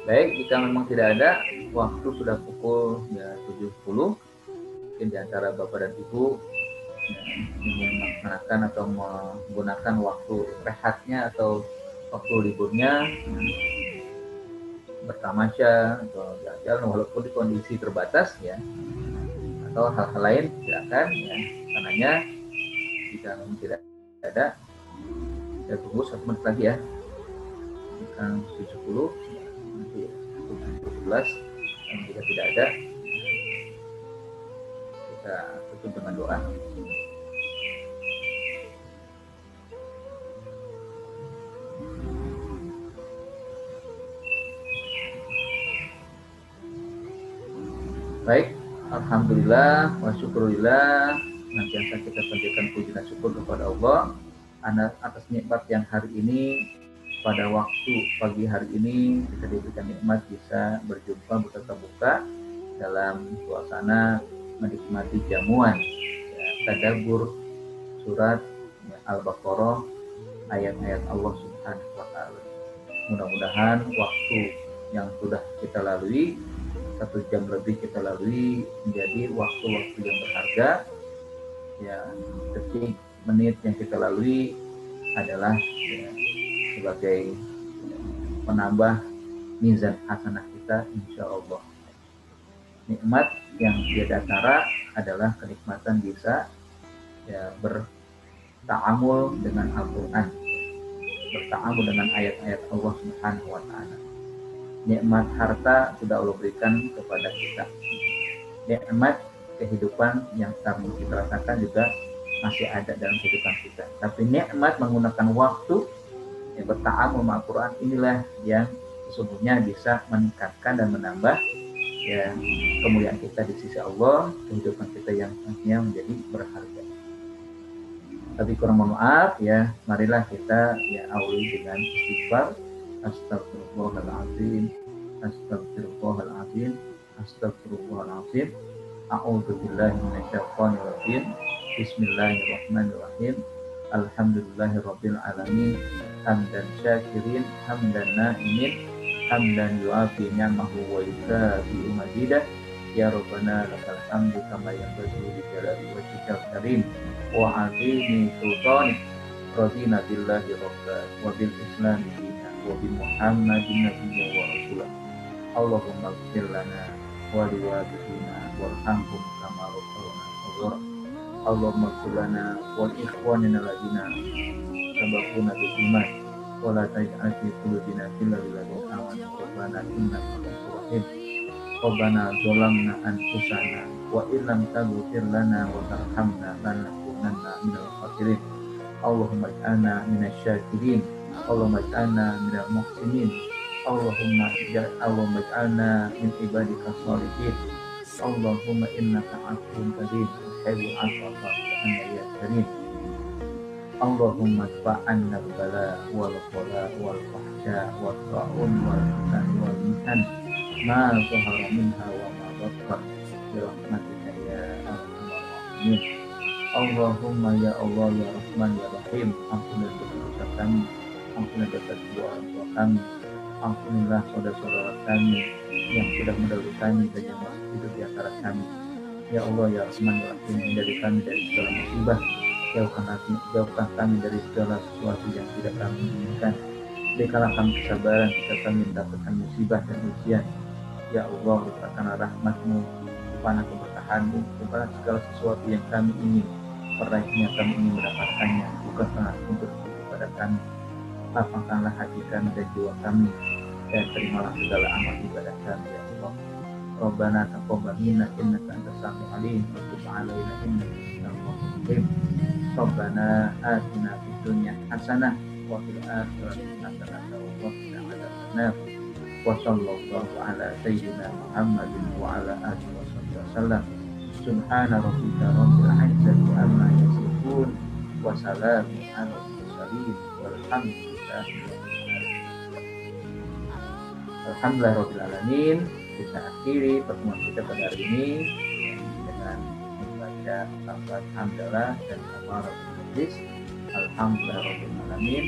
Baik, jika memang tidak ada, waktu sudah pukul ya 7.10. Mungkin di antara Bapak dan Ibu ya, ingin melaksanakan atau menggunakan waktu rehatnya atau waktu liburnya ya, bertamasya atau jalan-jalan walaupun di kondisi terbatas ya, atau hal-hal lain silakan ya. Karenanya jika memang tidak ada, saya tunggu 1 menit lagi ya. Kan 70 nanti 17. Dan jika tidak ada, kita tutup dengan doa. Baik, Alhamdulillah wa syukurillah, senantiasa kita panjatkan puji dan syukur kepada Allah atas nikmat yang hari ini, pada waktu pagi hari ini kita diberikan nikmat bisa berjumpa bertatap muka dalam suasana menikmati jamuan tadabbur surat Al-Baqarah, ayat-ayat Allah Subhanahu wa taala. Mudah-mudahan waktu yang sudah kita lalui, 1 jam lebih kita lalui, menjadi waktu-waktu yang berharga. Ya, detik menit yang kita lalui adalah sebagai penambah mizan hasanah kita, insya Allah. Nikmat yang tiada tara adalah kenikmatan bisa berta'amul dengan Al-Quran, berta'amul dengan ayat-ayat Allah Subhanahu wa ta'ala. Nikmat harta sudah Allah berikan kepada kita. Nikmat kehidupan yang sekarang kita rasakan juga masih ada dalam kehidupan kita. Tapi nikmat menggunakan waktu yang berta'amul dengan Al-Quran, inilah yang sesungguhnya bisa meningkatkan dan menambah kemuliaan kita di sisi Allah, kehidupan kita yang nantinya menjadi berharga. Tapi kurang maaf ya, marilah kita awali dengan istighfar. Astagfirullahaladzim, astagfirullahaladzim, astagfirullahaladzim. A'udzubillahi minasyaitonir rajim. Bismillahirrahmanirrahim. Alhamdulillahirabbil alamin. Hamdan syakirin, hamdan na'imin, hamdan yu'afi ni'amahu wa yukafi mazidah. Ya Rabbana lakal hamdu kama yanbaghi li jalali wajhikal karim wa 'azimi sultanik. Radina billahi rabban wa bil islam dinan wa bi Muhammadin nabiyyan wa rasulah. Allahumma ighfir lana wa liwalidina warhamhum kama rabbawna shaghira. Allahumma ighfir lana wal ikhwanina alladziina sabaquna bil iman wa la taj'al fi qulubina ghillan lil ladzina amanu rabbana innaka ghafurur rahim. Rabbana zalamna anfusana wa illam taghfir lana wa tarhamna lanakunanna minal khasirin. Allahumma ij'alna minasy-syakirin, Allahumma ij'alna minal muhsinin, Allahumma ij'alna min ibadika sholihin. Allahumma innaka 'afuwwun karim tuhibbul 'afwa fa'fu 'anna ya karim. Allahumma adfa'anna al-bala wal qala wal fahsya wal ta'un wal fitan wal mihan ma zahara minha wa ma bathan bi rahmatika ya arhamar rahimin. Allahumma ya Allah ya Rahman ya Rahim, ampunilah dosa kami, ampunilah dosa kedua orang tua kami, ampunilah saudara-saudara kami yang sudah mendahului kami dan yang masih hidup di antara kami. Ya Allah ya Rahman ya Rahim, hindari kami dari segala musibah, jauhkan kami dari segala sesuatu yang tidak kami inginkan. Berikanlah kami kesabaran ketika kami mendapatkan musibah dan ujian. Ya Allah, limpahkanlah rahmat-Mu, limpahkanlah keberkahan-Mu, limpahkanlah segala sesuatu yang kami ingin meraihnya, kami ingin mendapatkannya, bukan sangat untuk kepada kami. Lapangkanlah hati kami dan jiwa kami, dan terimalah segala amal ibadah kami ya Allah. Rabbana taqabbal minna innaka antas samiul alim wa tub 'alaina innaka antal tawwabur rahim. Rabbana atina fid dunya hasanah wa fil akhirati hasanah wa qina adzabannar. Wa sallallahu ala sayyidina Muhammadin wa ala alihi wasallam. Subhana rabbika rabbil izzati amma yasifun wa salamun alal mursalin walhamdulillahi rabbil alamin. Kita akhiri pertemuan kita pada hari ini dengan membaca lafaz hamdalah dan kafaratul majlis. Alhamdulillah rabbil alamin.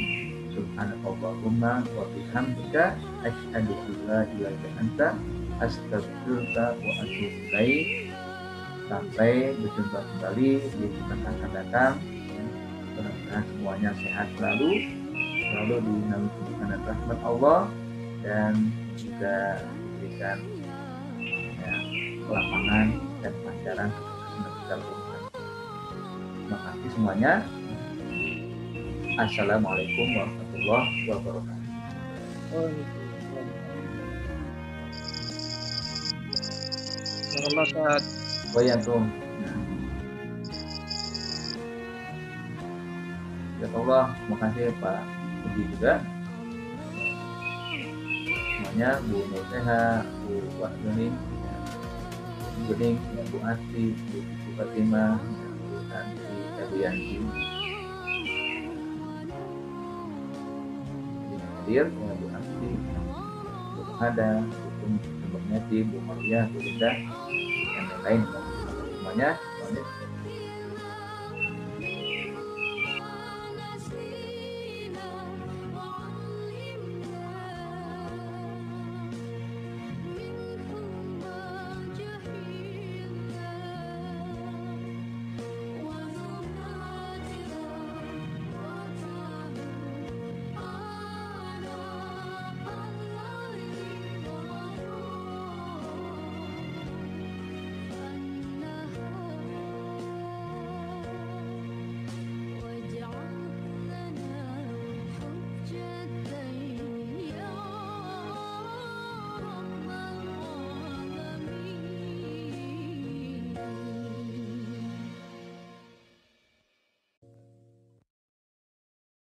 Subhanakallahumma wa bihamdika asyhadu an la ilaha illa anta astaghfiruka wa atubu ilaik. Sampai berjumpa kembali di kesempatan akan datang. Mudah-mudahan semuanya sehat selalu dinaungi dengan rahmat Allah dan juga diberikan kelapangan dan kelancaran untuk kita lakukan. Terima kasih semuanya. Assalamualaikum warahmatullahi wabarakatuh. Selamat. Wayakum. Ya Allah, terima kasih Pak Budi juga. Semuanya Bu Nuseha, Bu Wak Joni, Bening, ya Bu Asti, Bu Fatimah, Bu Nanti, Bu Yanti, hadir, ya Bu Asti, Bu Hada, Bu Neti, Bu Maria, Bu Linda, dan lain-lain. Semuanya,